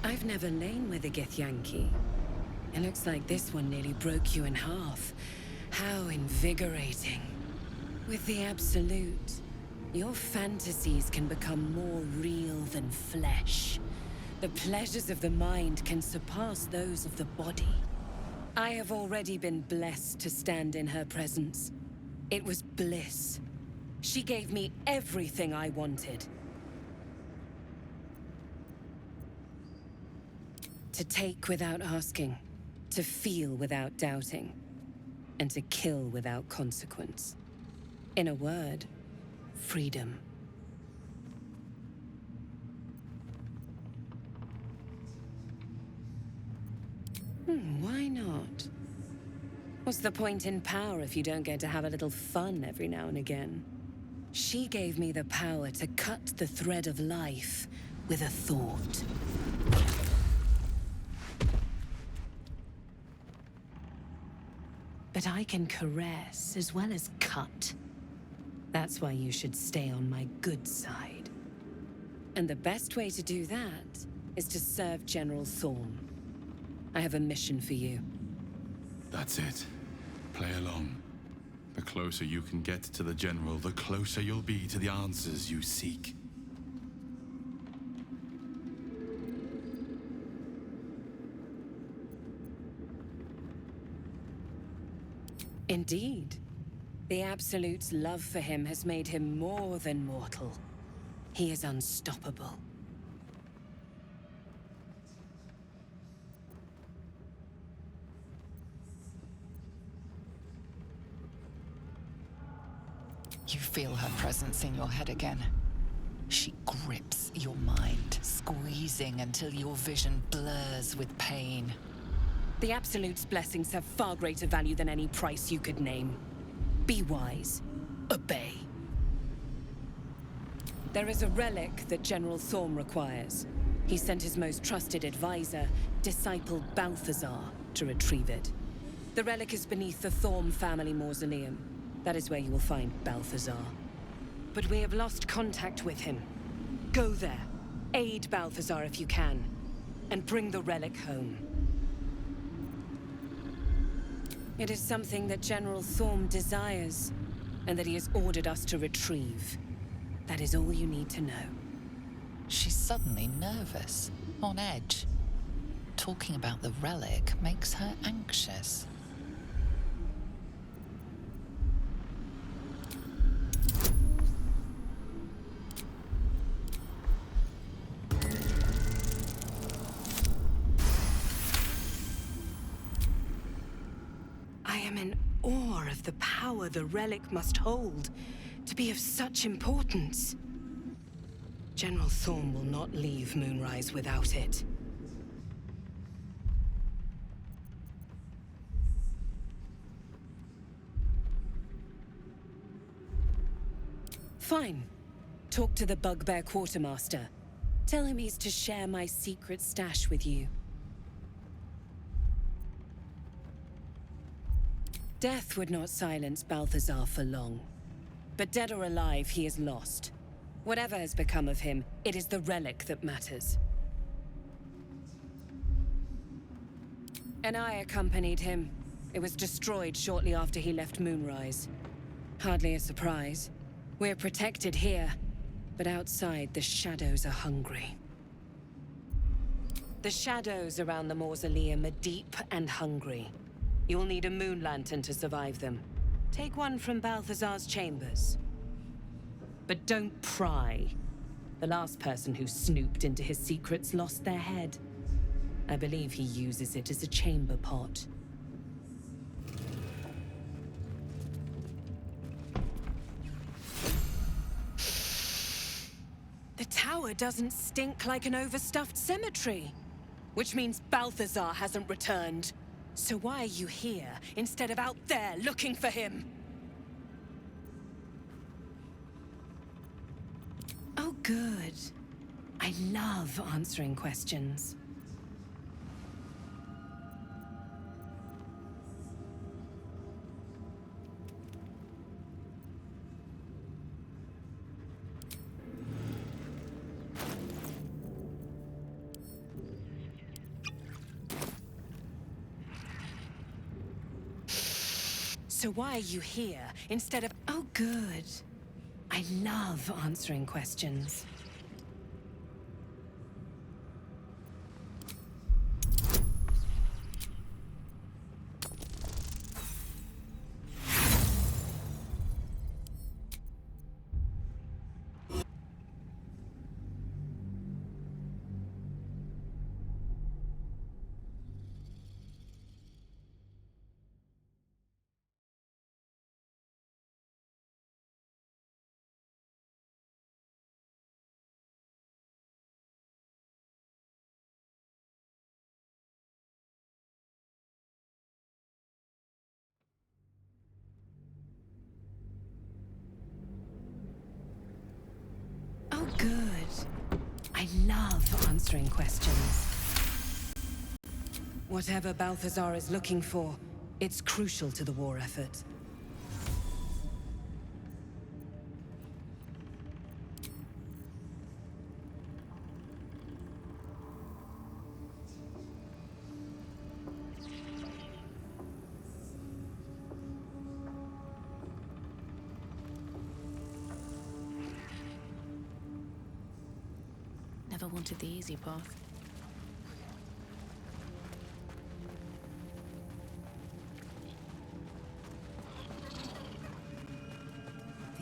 I've never lain with a Githyanki. It looks like this one nearly broke you in half. How invigorating. With the Absolute, your fantasies can become more real than flesh. The pleasures of the mind can surpass those of the body. I have already been blessed to stand in her presence. It was bliss. She gave me everything I wanted. To take without asking, to feel without doubting, and to kill without consequence. In a word, freedom. Why not? What's the point in power if you don't get to have a little fun every now and again? She gave me the power to cut the thread of life with a thought. But I can caress as well as cut. That's why you should stay on my good side. And the best way to do that is to serve General Thorm. I have a mission for you. That's it. Play along. The closer you can get to the General, the closer you'll be to the answers you seek. Indeed. The Absolute's love for him has made him more than mortal. He is unstoppable. You feel her presence in your head again. She grips your mind, squeezing until your vision blurs with pain. The Absolute's blessings have far greater value than any price you could name. Be wise. Obey. There is a relic that General Thorm requires. He sent his most trusted advisor, disciple Balthazar, to retrieve it. The relic is beneath the Thorm family mausoleum. That is where you will find Balthazar. But we have lost contact with him. Go there, aid Balthazar if you can, and bring the relic home. It is something that General Thorm desires, and that he has ordered us to retrieve. That is all you need to know. She's suddenly nervous, on edge. Talking about the relic makes her anxious. I am in awe of the power the relic must hold to be of such importance. General Thorm will not leave Moonrise without it. Fine. Talk to the Bugbear Quartermaster. Tell him he's to share my secret stash with you. Death would not silence Balthazar for long. But dead or alive, he is lost. Whatever has become of him, it is the relic that matters. And I accompanied him. It was destroyed shortly after he left Moonrise. Hardly a surprise. We're protected here, but outside the shadows are hungry. The shadows around the mausoleum are deep and hungry. You'll need a moon lantern to survive them. Take one from Balthazar's chambers. But don't pry. The last person who snooped into his secrets lost their head. I believe he uses it as a chamber pot. The tower doesn't stink like an overstuffed cemetery. Which means Balthazar hasn't returned. So why are you here, instead of out there looking for him? Oh, good. I love answering questions. So why are you here, instead of... Oh, good. I love answering questions. Good. I love answering questions. Whatever Balthazar is looking for, it's crucial to the war effort. Never wanted the easy path.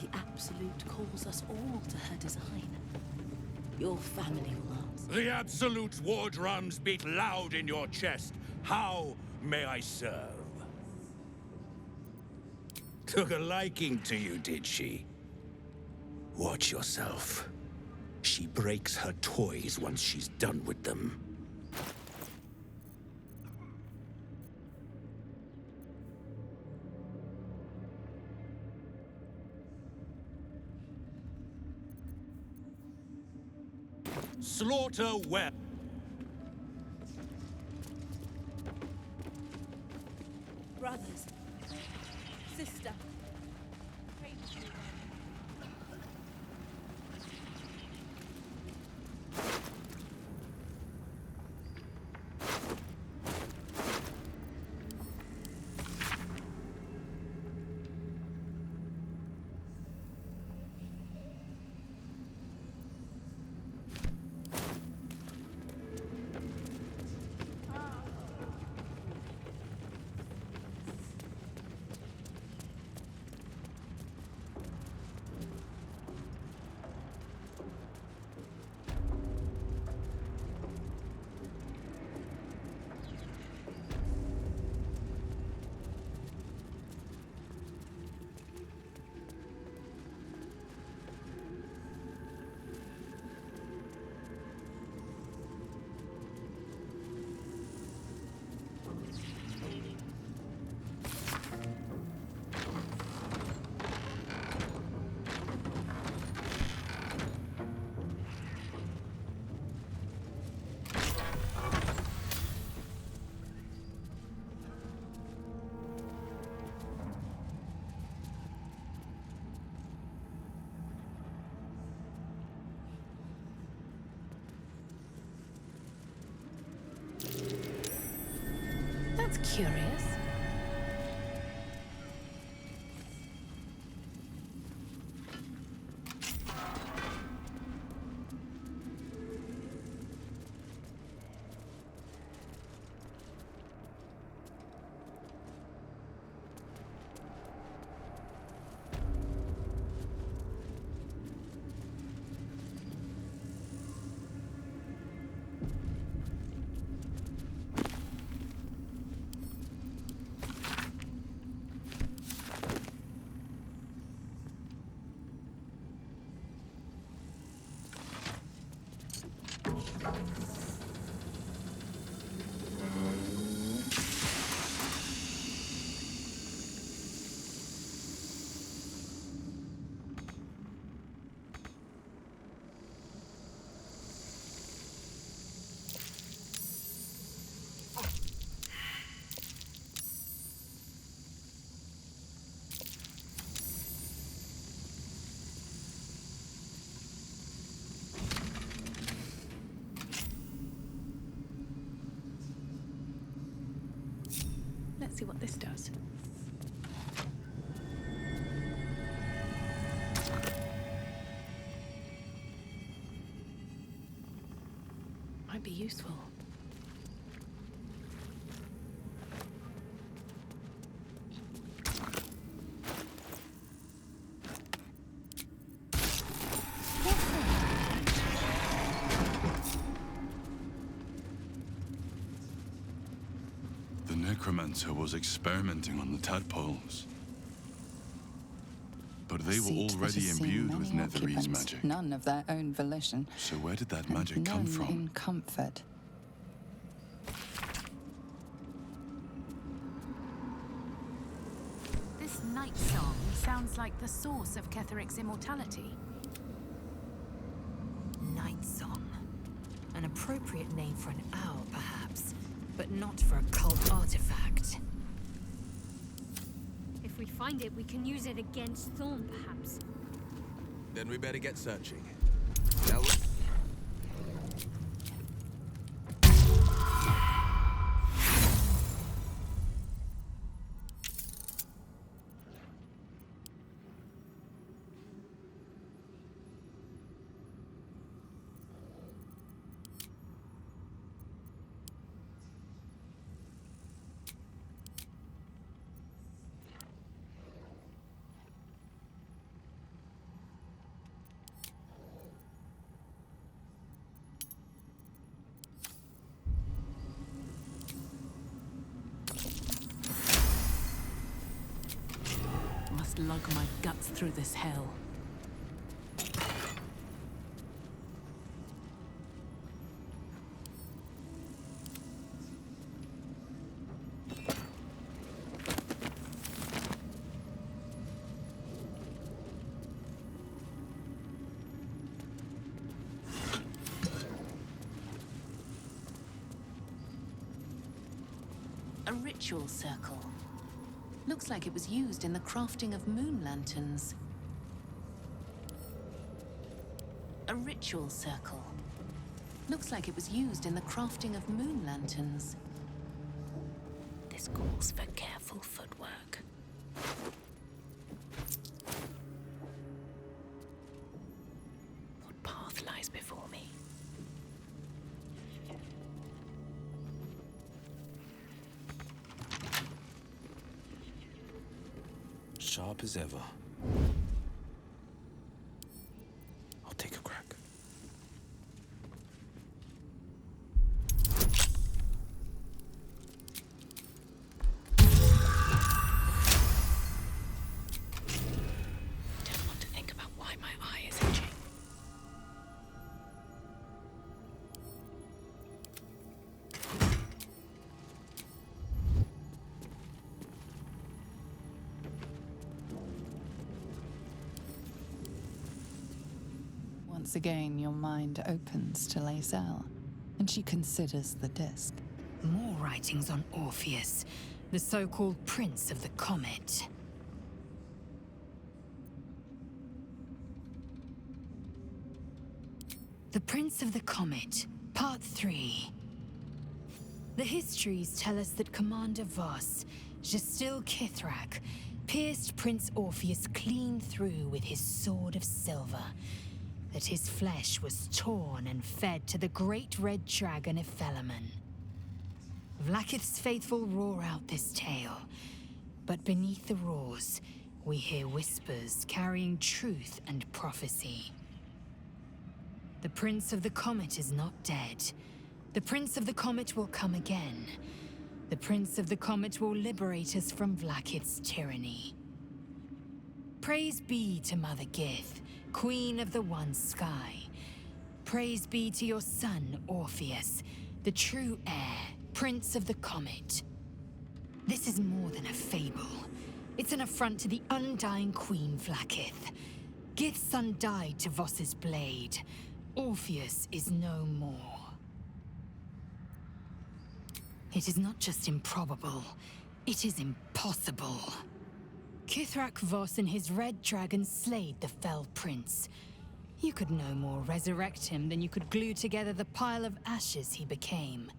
The Absolute calls us all to her design. Your family will answer. The Absolute's war drums beat loud in your chest. How may I serve? Took a liking to you, did she? Watch yourself. She breaks her toys once she's done with them. Slaughter well. Brothers, sister. That's curious. Let's see what this does. Might be useful. The necromancer was experimenting on the tadpoles. But they were Seat that already has seen imbued with many Netherese occupants, magic. None of their own volition. So where did that and magic come none from? in comfort. This night song sounds like the source of Ketheric's immortality. appropriate name for an owl, perhaps, but not for a cult artifact. If we find it, we can use it against Thorn, perhaps. Then we better get searching. Shall we? Must lug my guts through this hell. A ritual circle. Looks like it was used in the crafting of moon lanterns. A ritual circle. Looks like it was used in the crafting of moon lanterns. This calls for careful footwork. What path lies before me? Sharp as ever. I'll take a crack. Don't want to think about why my eye is itching. Once again, your mind opens to Lae'zel, and she considers the disc. More writings on Orpheus, the so-called Prince of the Comet. The Prince of the Comet, Part 3. The histories tell us that Commander Voss, Gestil Kithrak, pierced Prince Orpheus clean through with his sword of silver, that his flesh was torn and fed to the great red dragon Ephelemon. Vlaakith's faithful roar out this tale, but beneath the roars, we hear whispers carrying truth and prophecy. The Prince of the Comet is not dead. The Prince of the Comet will come again. The Prince of the Comet will liberate us from Vlaakith's tyranny. Praise be to Mother Gith, Queen of the One Sky. Praise be to your son, Orpheus, the true heir, Prince of the Comet. This is more than a fable. It's an affront to the undying Queen Vlaakith. Gith's son died to Voss's blade. Orpheus is no more. It is not just improbable, it is impossible. Kithrak Voss and his red dragon slayed the fell prince. You could no more resurrect him than you could glue together the pile of ashes he became.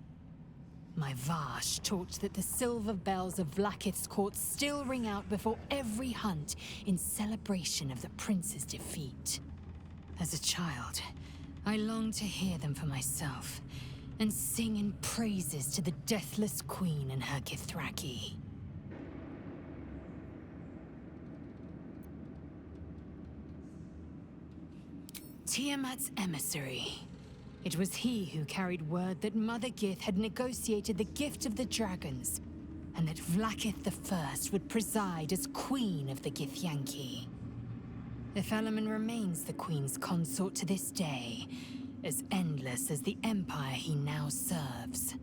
My Vash taught that the silver bells of Vlaakith's court still ring out before every hunt in celebration of the prince's defeat. As a child, I longed to hear them for myself, and sing in praises to the deathless queen and her Githraki. Tiamat's emissary. It was he who carried word that Mother Gith had negotiated the gift of the dragons, and that Vlaakith the First would preside as Queen of the Githyanki. Ephelemon remains the Queen's consort to this day, as endless as the empire he now serves.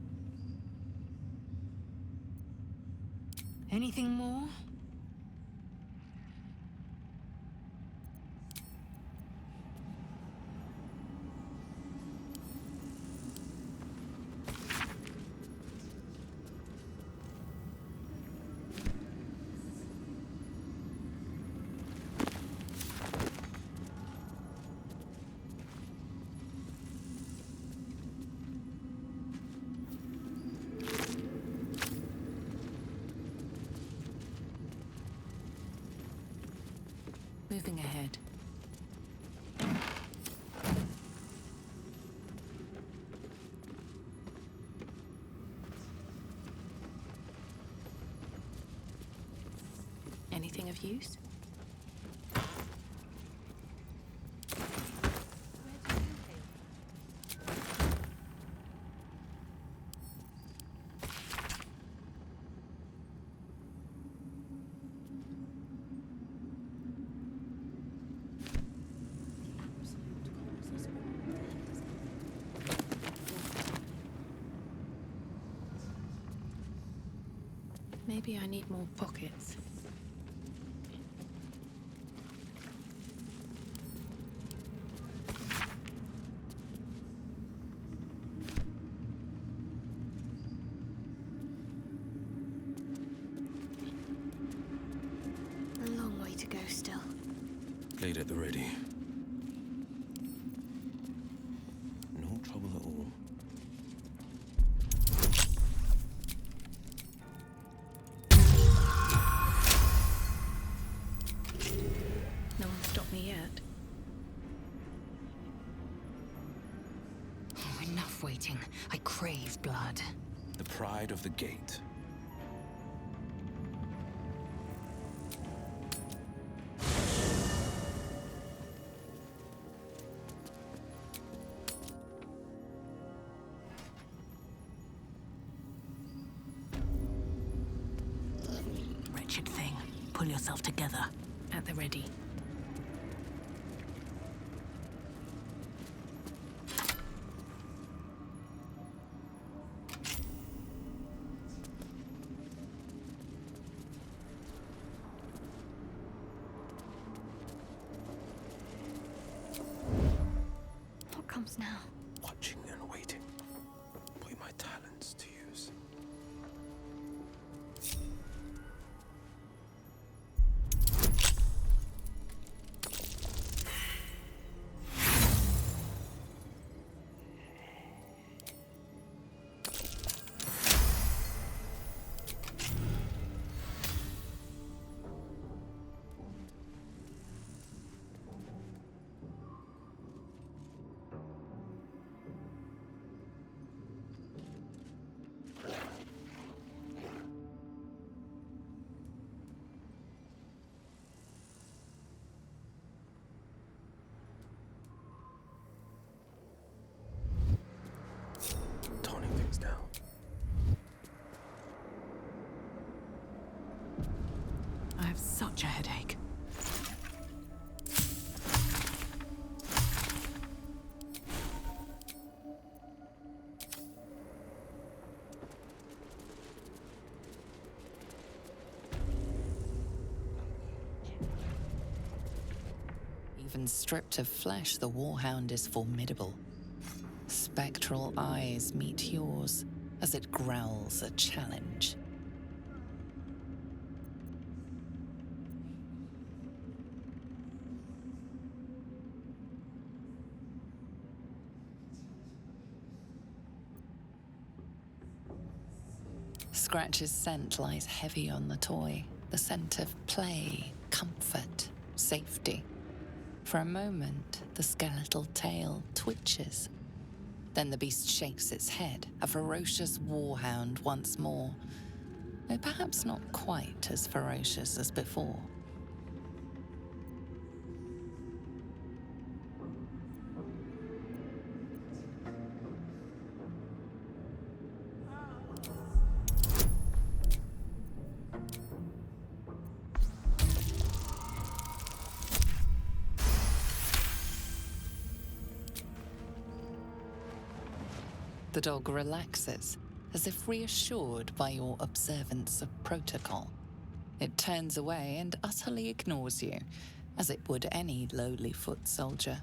Anything more? Moving ahead. Anything of use? Maybe I need more pockets. A long way to go still. Blade at the ready. No trouble at all. No one stopped me yet. Oh, enough waiting. I crave blood. The pride of the gate. Wretched thing. Pull yourself together. At the ready. What comes now? Watching and waiting. Putting my talents to use. Toning things down. I have such a headache. Even stripped of flesh, the warhound is formidable. Spectral eyes meet yours as it growls a challenge. Scratch's scent lies heavy on the toy, the scent of play, comfort, safety. For a moment, the skeletal tail twitches. Then the beast shakes its head, a ferocious warhound once more, though perhaps not quite as ferocious as before. The dog relaxes, as if reassured by your observance of protocol. It turns away and utterly ignores you, as it would any lowly foot soldier.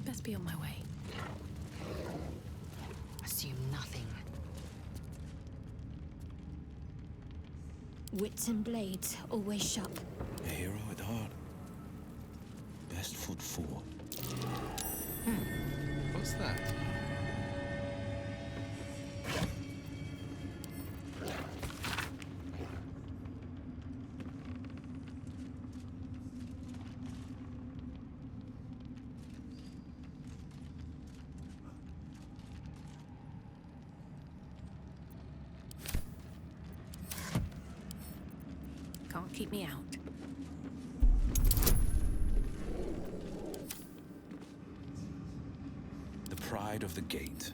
Best be on my way. Assume nothing. Wits and blades always sharp. A hero at heart. Best foot forward. What's that? keep me out. The pride of the gate.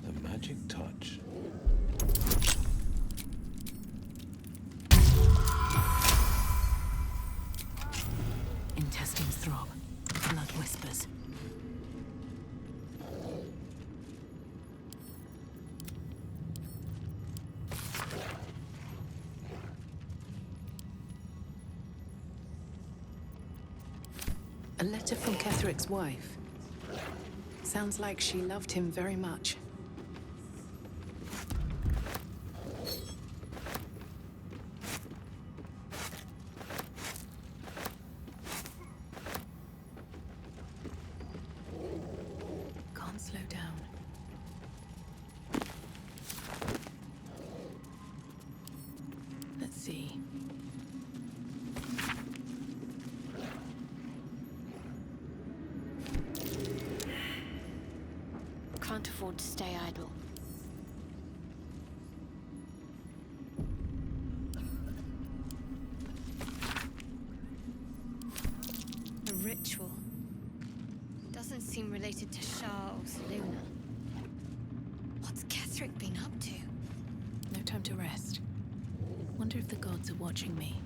The magic touch. Intestines throb. Blood whispers. A letter from Ketheric's wife. Sounds like she loved him very much. Can't slow down. Let's see. Can't afford to stay idle. A ritual. Doesn't seem related to Shah or Seluna. What's Ketheric been up to? No time to rest. Wonder if the gods are watching me.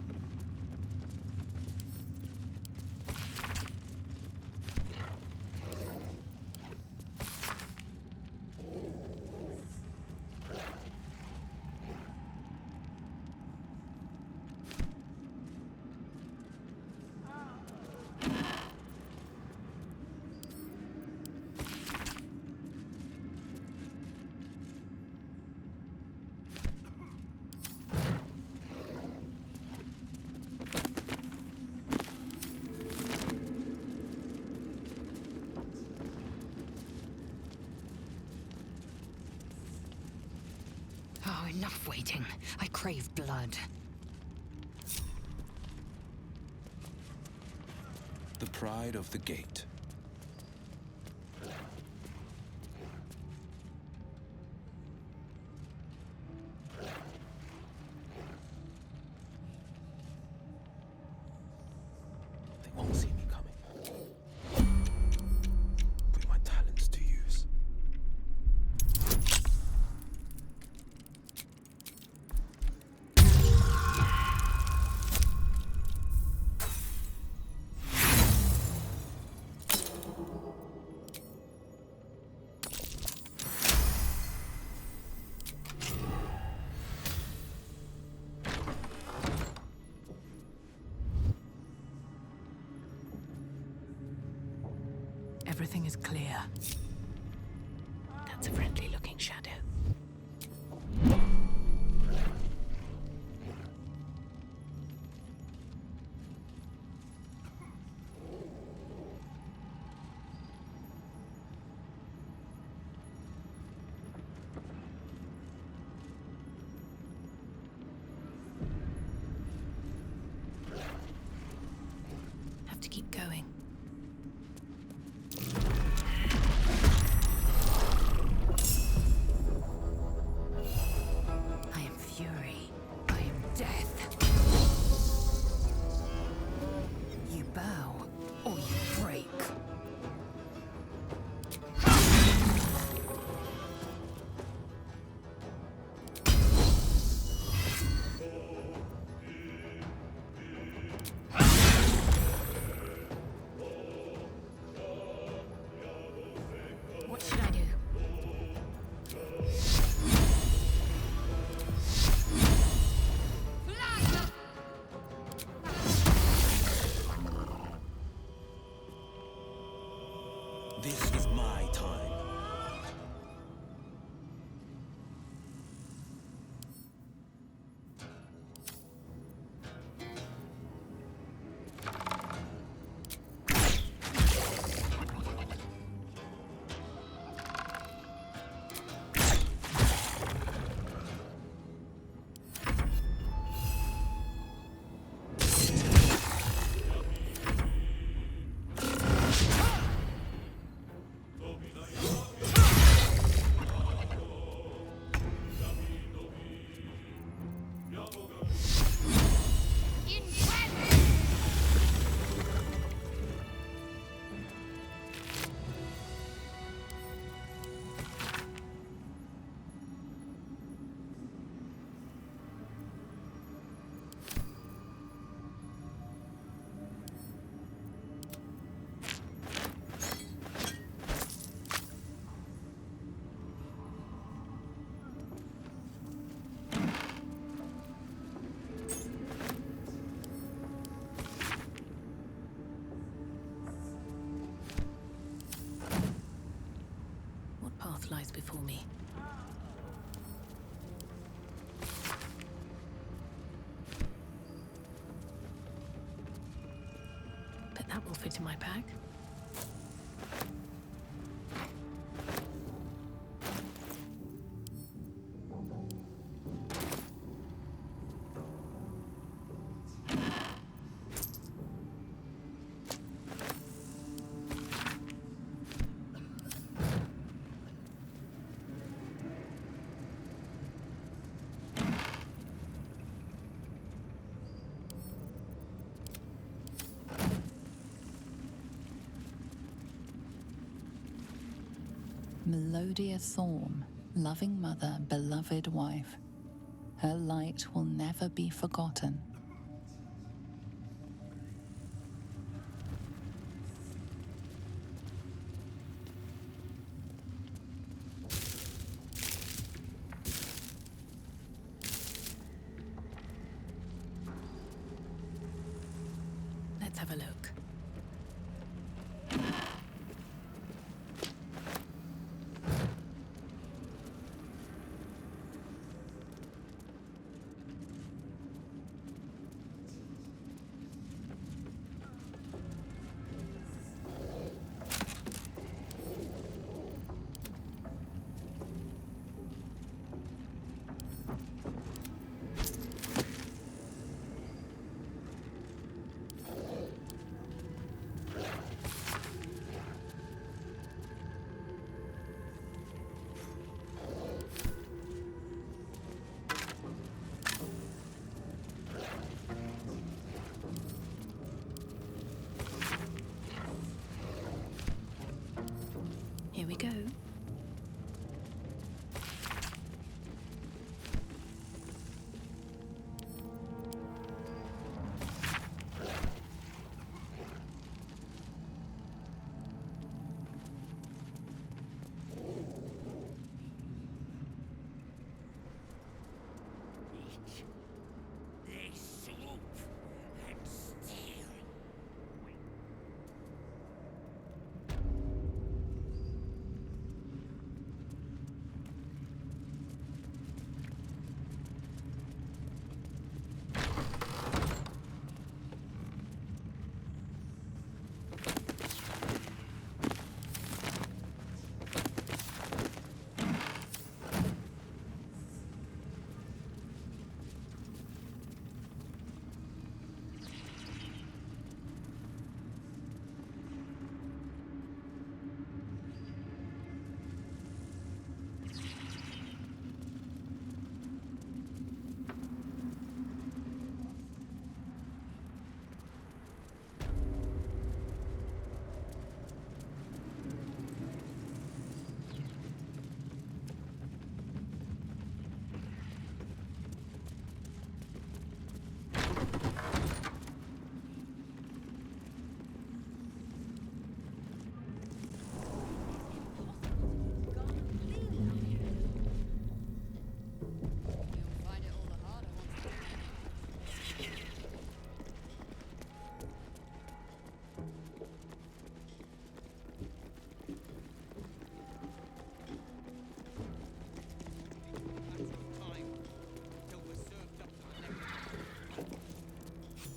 Oh, enough waiting. I crave blood. The pride of the gate. They won't see me coming. Put my talents to use. Everything is clear. That's a friendly-looking shadow. Have to keep going. I am fury. I am death. You bow or you break. What should I do? This is my time. path lies before me. Bet that will fit in my pack. Melodia Thorm, loving mother, beloved wife. Her light will never be forgotten. Let's have a look. Here we go. They swoop and steal.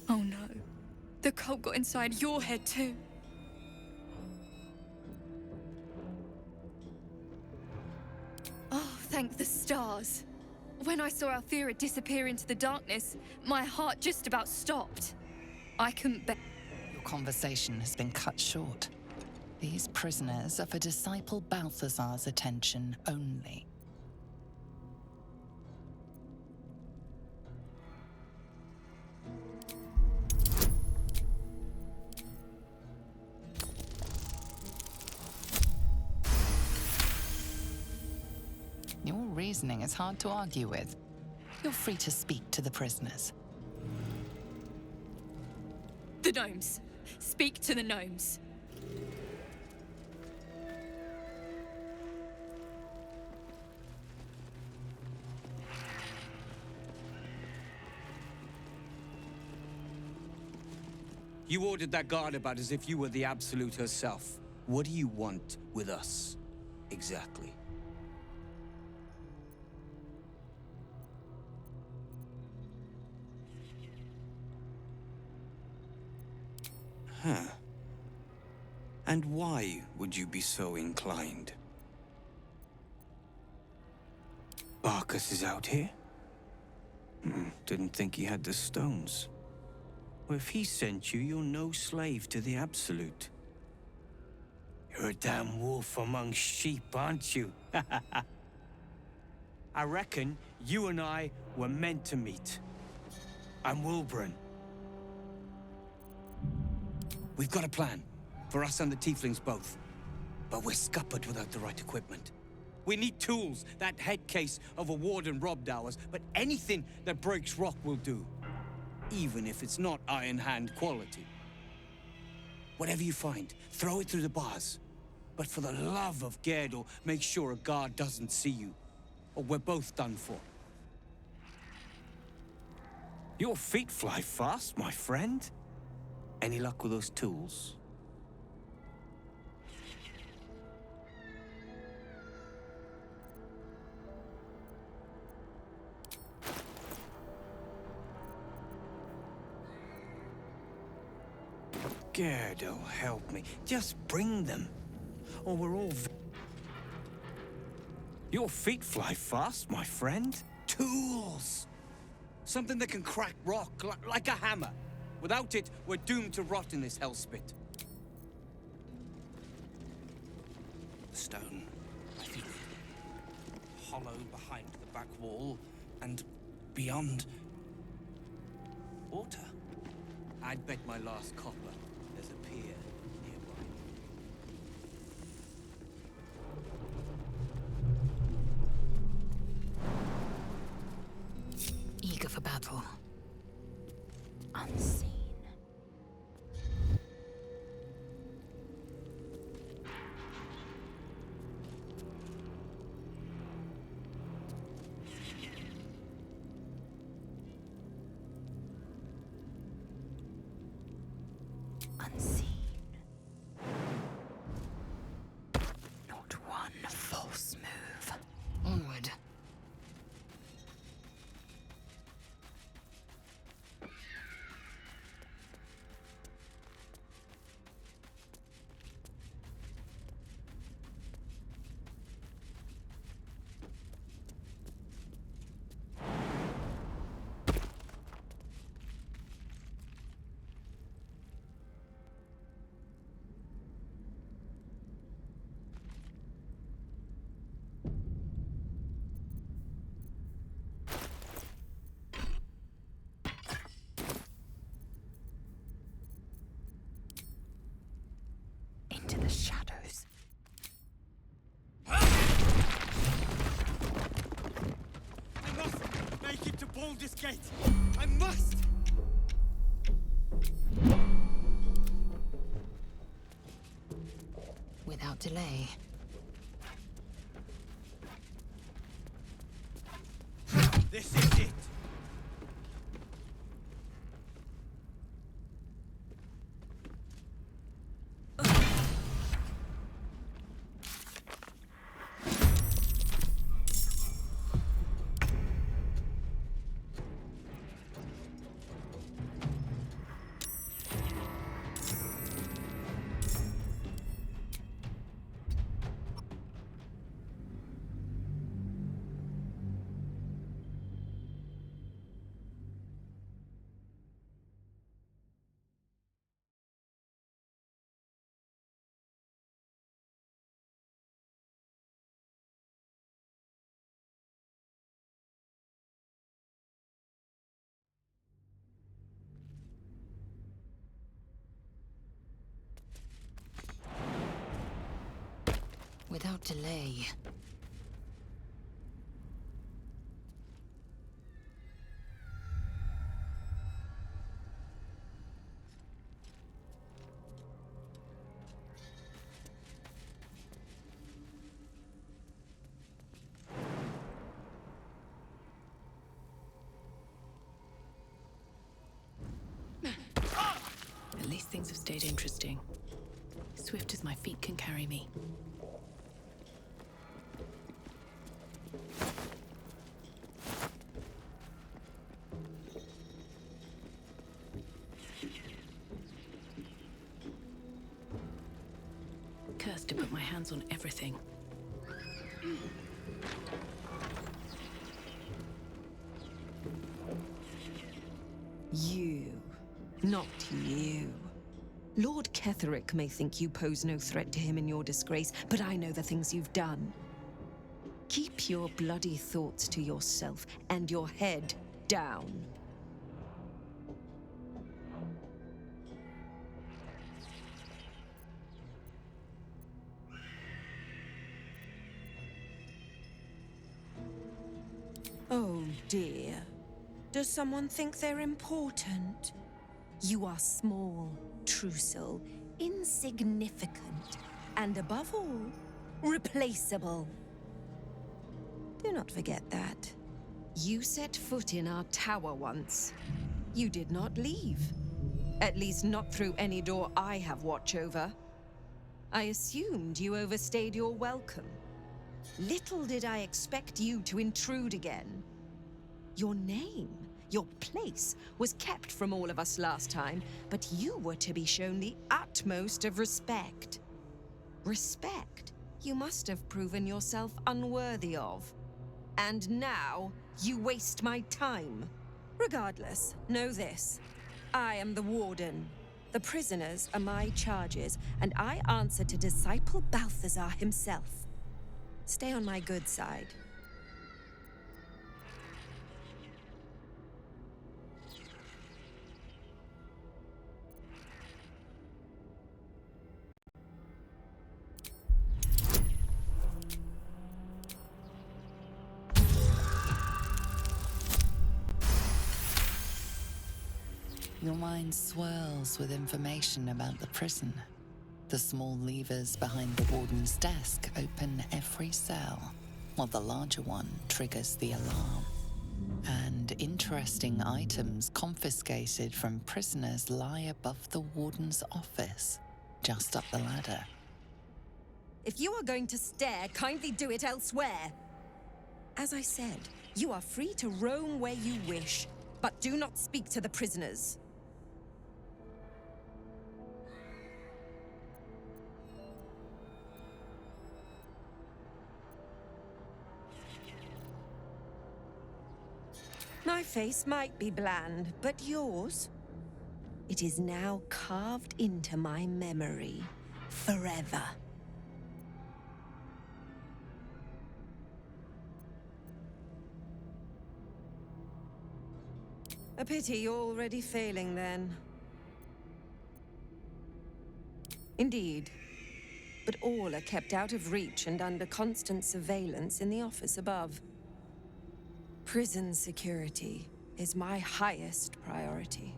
Oh no. The cult got inside your head too. Oh, thank the stars. When I saw Althea disappear into the darkness, my heart just about stopped. I couldn't bear. Your conversation has been cut short. These prisoners are for disciple Balthazar's attention only. Your reasoning is hard to argue with. You're free to speak to the prisoners. The gnomes. Speak to the gnomes. You ordered that guard about as if you were the Absolute herself. What do you want with us, exactly? Huh. And why would you be so inclined? Barkus is out here? Didn't think he had the stones. Well, if he sent you, you're no slave to the Absolute. You're a damn wolf among sheep, aren't you? I reckon you and I were meant to meet. I'm Wilburn. We've got a plan. For us and the Tieflings both. But we're scuppered without the right equipment. We need tools. That head case of a warden robbed ours, but anything that breaks rock will do. Even if it's not Iron Hand quality. Whatever you find, throw it through the bars. But for the love of Gerdel, make sure a guard doesn't see you. Or we're both done for. Your feet fly fast, my friend. Any luck with those tools? Gerdel, help me. Just bring them. Or we're all... Your feet fly fast, my friend. Tools! Something that can crack rock, like a hammer. Without it, we're doomed to rot in this hellspit. The stone. I feel it. Hollow behind the back wall, and beyond... water. I'd bet my last copper there's a pier nearby. Eager for battle. Unseen. Unseen. Not one false move. Onward. Into the shadows. I must make it to Baldur's Gate! I must! Without delay. This is it! Without delay. At least things have stayed interesting. Swift as my feet can carry me. cursed to put my hands on everything. You. Not you. Lord Ketherick may think you pose no threat to him in your disgrace, but I know the things you've done. Keep your bloody thoughts to yourself and your head down. Oh dear. Does someone think they're important? You are small, Trusil, insignificant, and above all, replaceable. Do not forget that. You set foot in our tower once. You did not leave. At least not through any door I have watch over. I assumed you overstayed your welcome. Little did I expect you to intrude again. Your name, your place, was kept from all of us last time, but you were to be shown the utmost of respect. Respect you must have proven yourself unworthy of. And now, you waste my time. Regardless, know this. I am the Warden. The prisoners are my charges, and I answer to Disciple Balthazar himself. Stay on my good side. Your mind swirls with information about the prison. The small levers behind the warden's desk open every cell, while the larger one triggers the alarm. And interesting items confiscated from prisoners lie above the warden's office, just up the ladder. If you are going to stare, kindly do it elsewhere. As I said, you are free to roam where you wish, but do not speak to the prisoners. My face might be bland, but yours? It is now carved into my memory, forever. A pity you're already failing, then. Indeed. But all are kept out of reach and under constant surveillance in the office above. Prison security is my highest priority.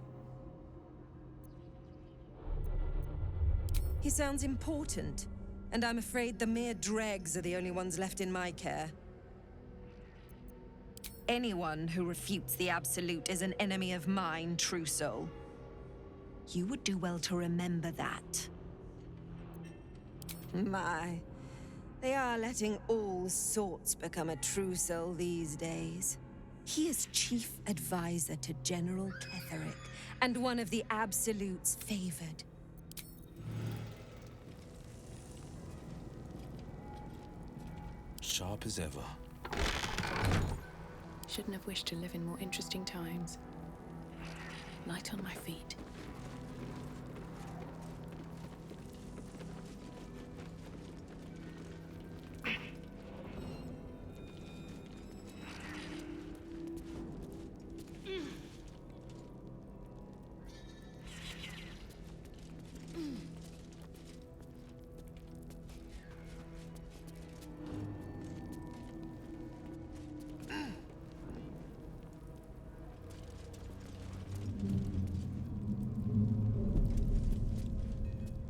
He sounds important, and I'm afraid the mere dregs are the only ones left in my care. Anyone who refutes the Absolute is an enemy of mine, true soul. You would do well to remember that. My, they are letting all sorts become a true soul these days. He is chief advisor to General Ketherick, and one of the Absolute's favored. Sharp as ever. Shouldn't have wished to live in more interesting times. Light on my feet.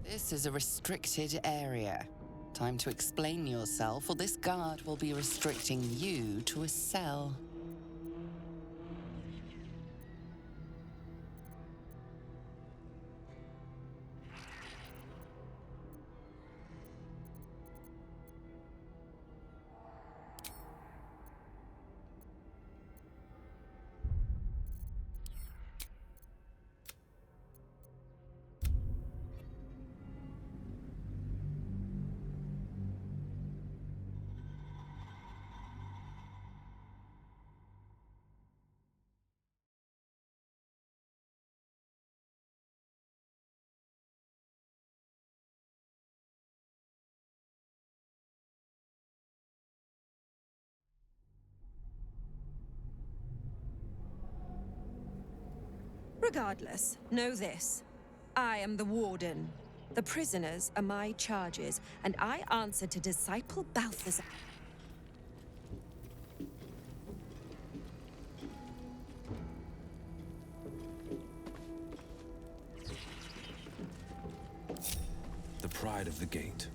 This is a restricted area. Time to explain yourself, or this guard will be restricting you to a cell. Regardless, know this. I am the Warden. The prisoners are my charges, and I answer to Disciple Balthazar. The pride of the gate.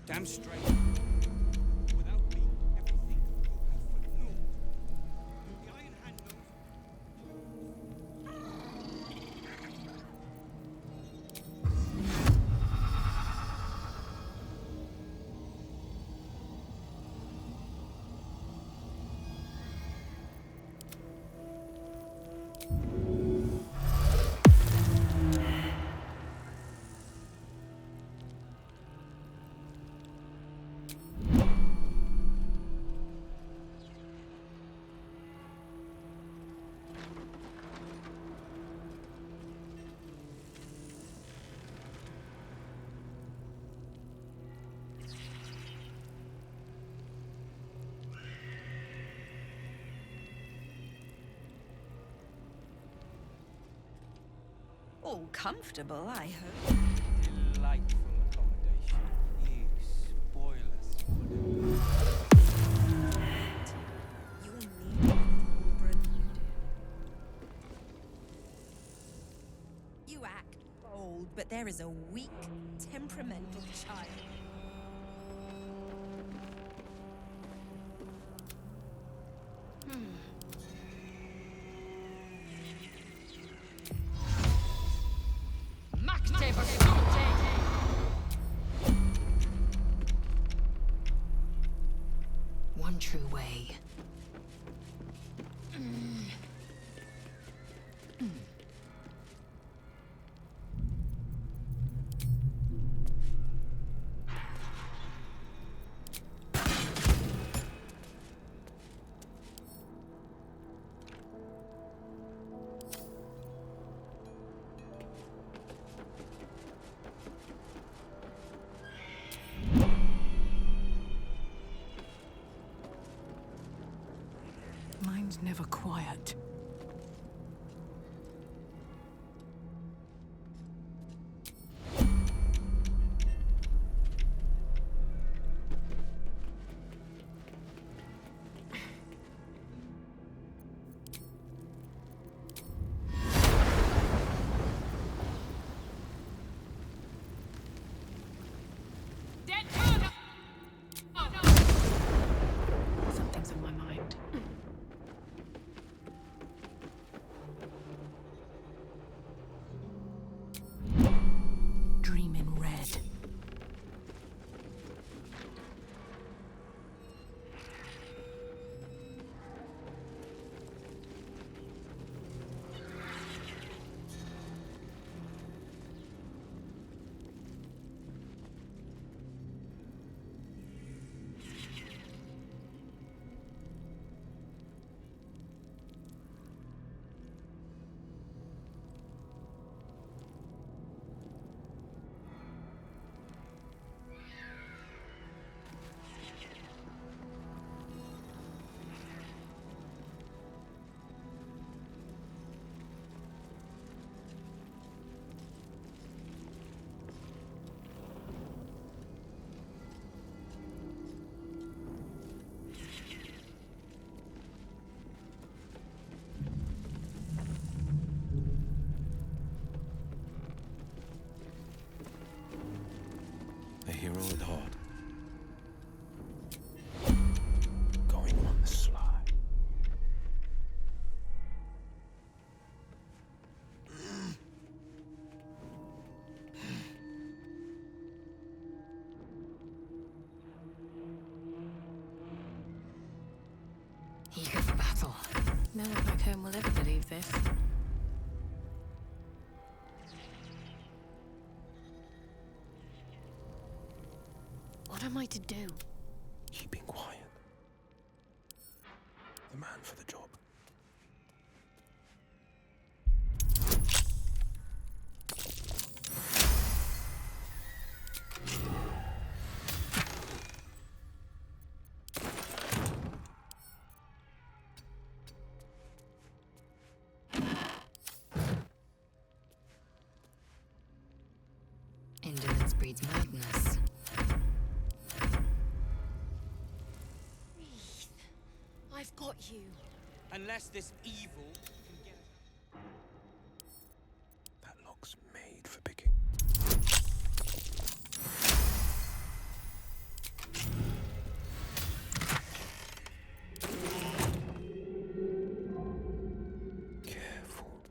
Damn straight. Without me, everything will be for naught. The Iron Hand knows. All comfortable, I hope. Delightful accommodation. You spoil us. You'll need Auburn. You act bold, but there is a weak, temperamental child. One true way. Mine's never quiet. Something's on my mind. Dream in red. A hero at heart. Going on the sly. Eager for battle. No one back home will ever believe this. am I to do? Keeping quiet. The man for the job. Indolence breeds madness. I've got you. Unless this evil can get... That lock's made for picking. Careful.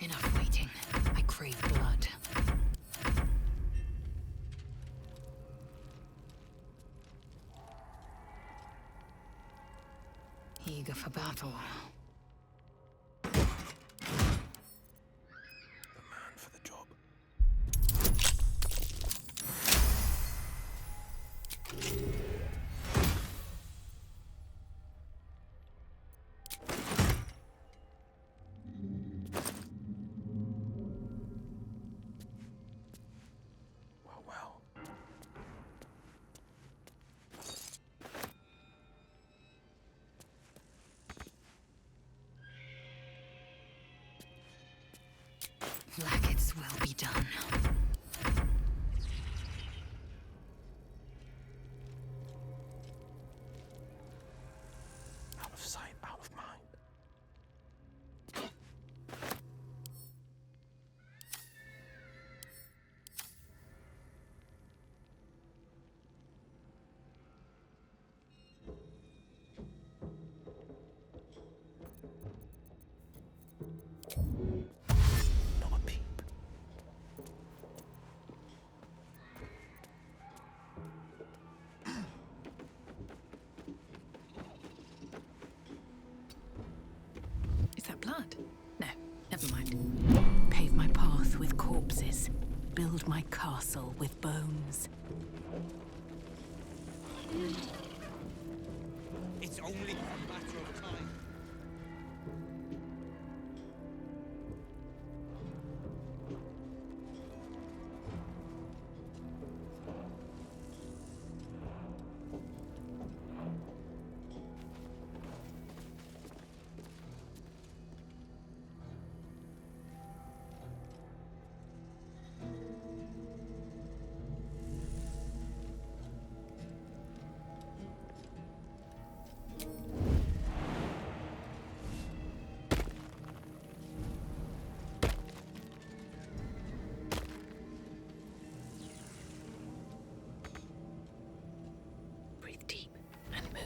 Enough waiting. I crave blood. Eager for battle. The man for the job. Well, well. Blackets will be done. Out of sight, out of mind. Not a peep. Is that blood? No, never mind. Pave my path with corpses. Build my castle with bones. It's only a matter of time. Breathe deep and move.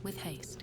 With haste.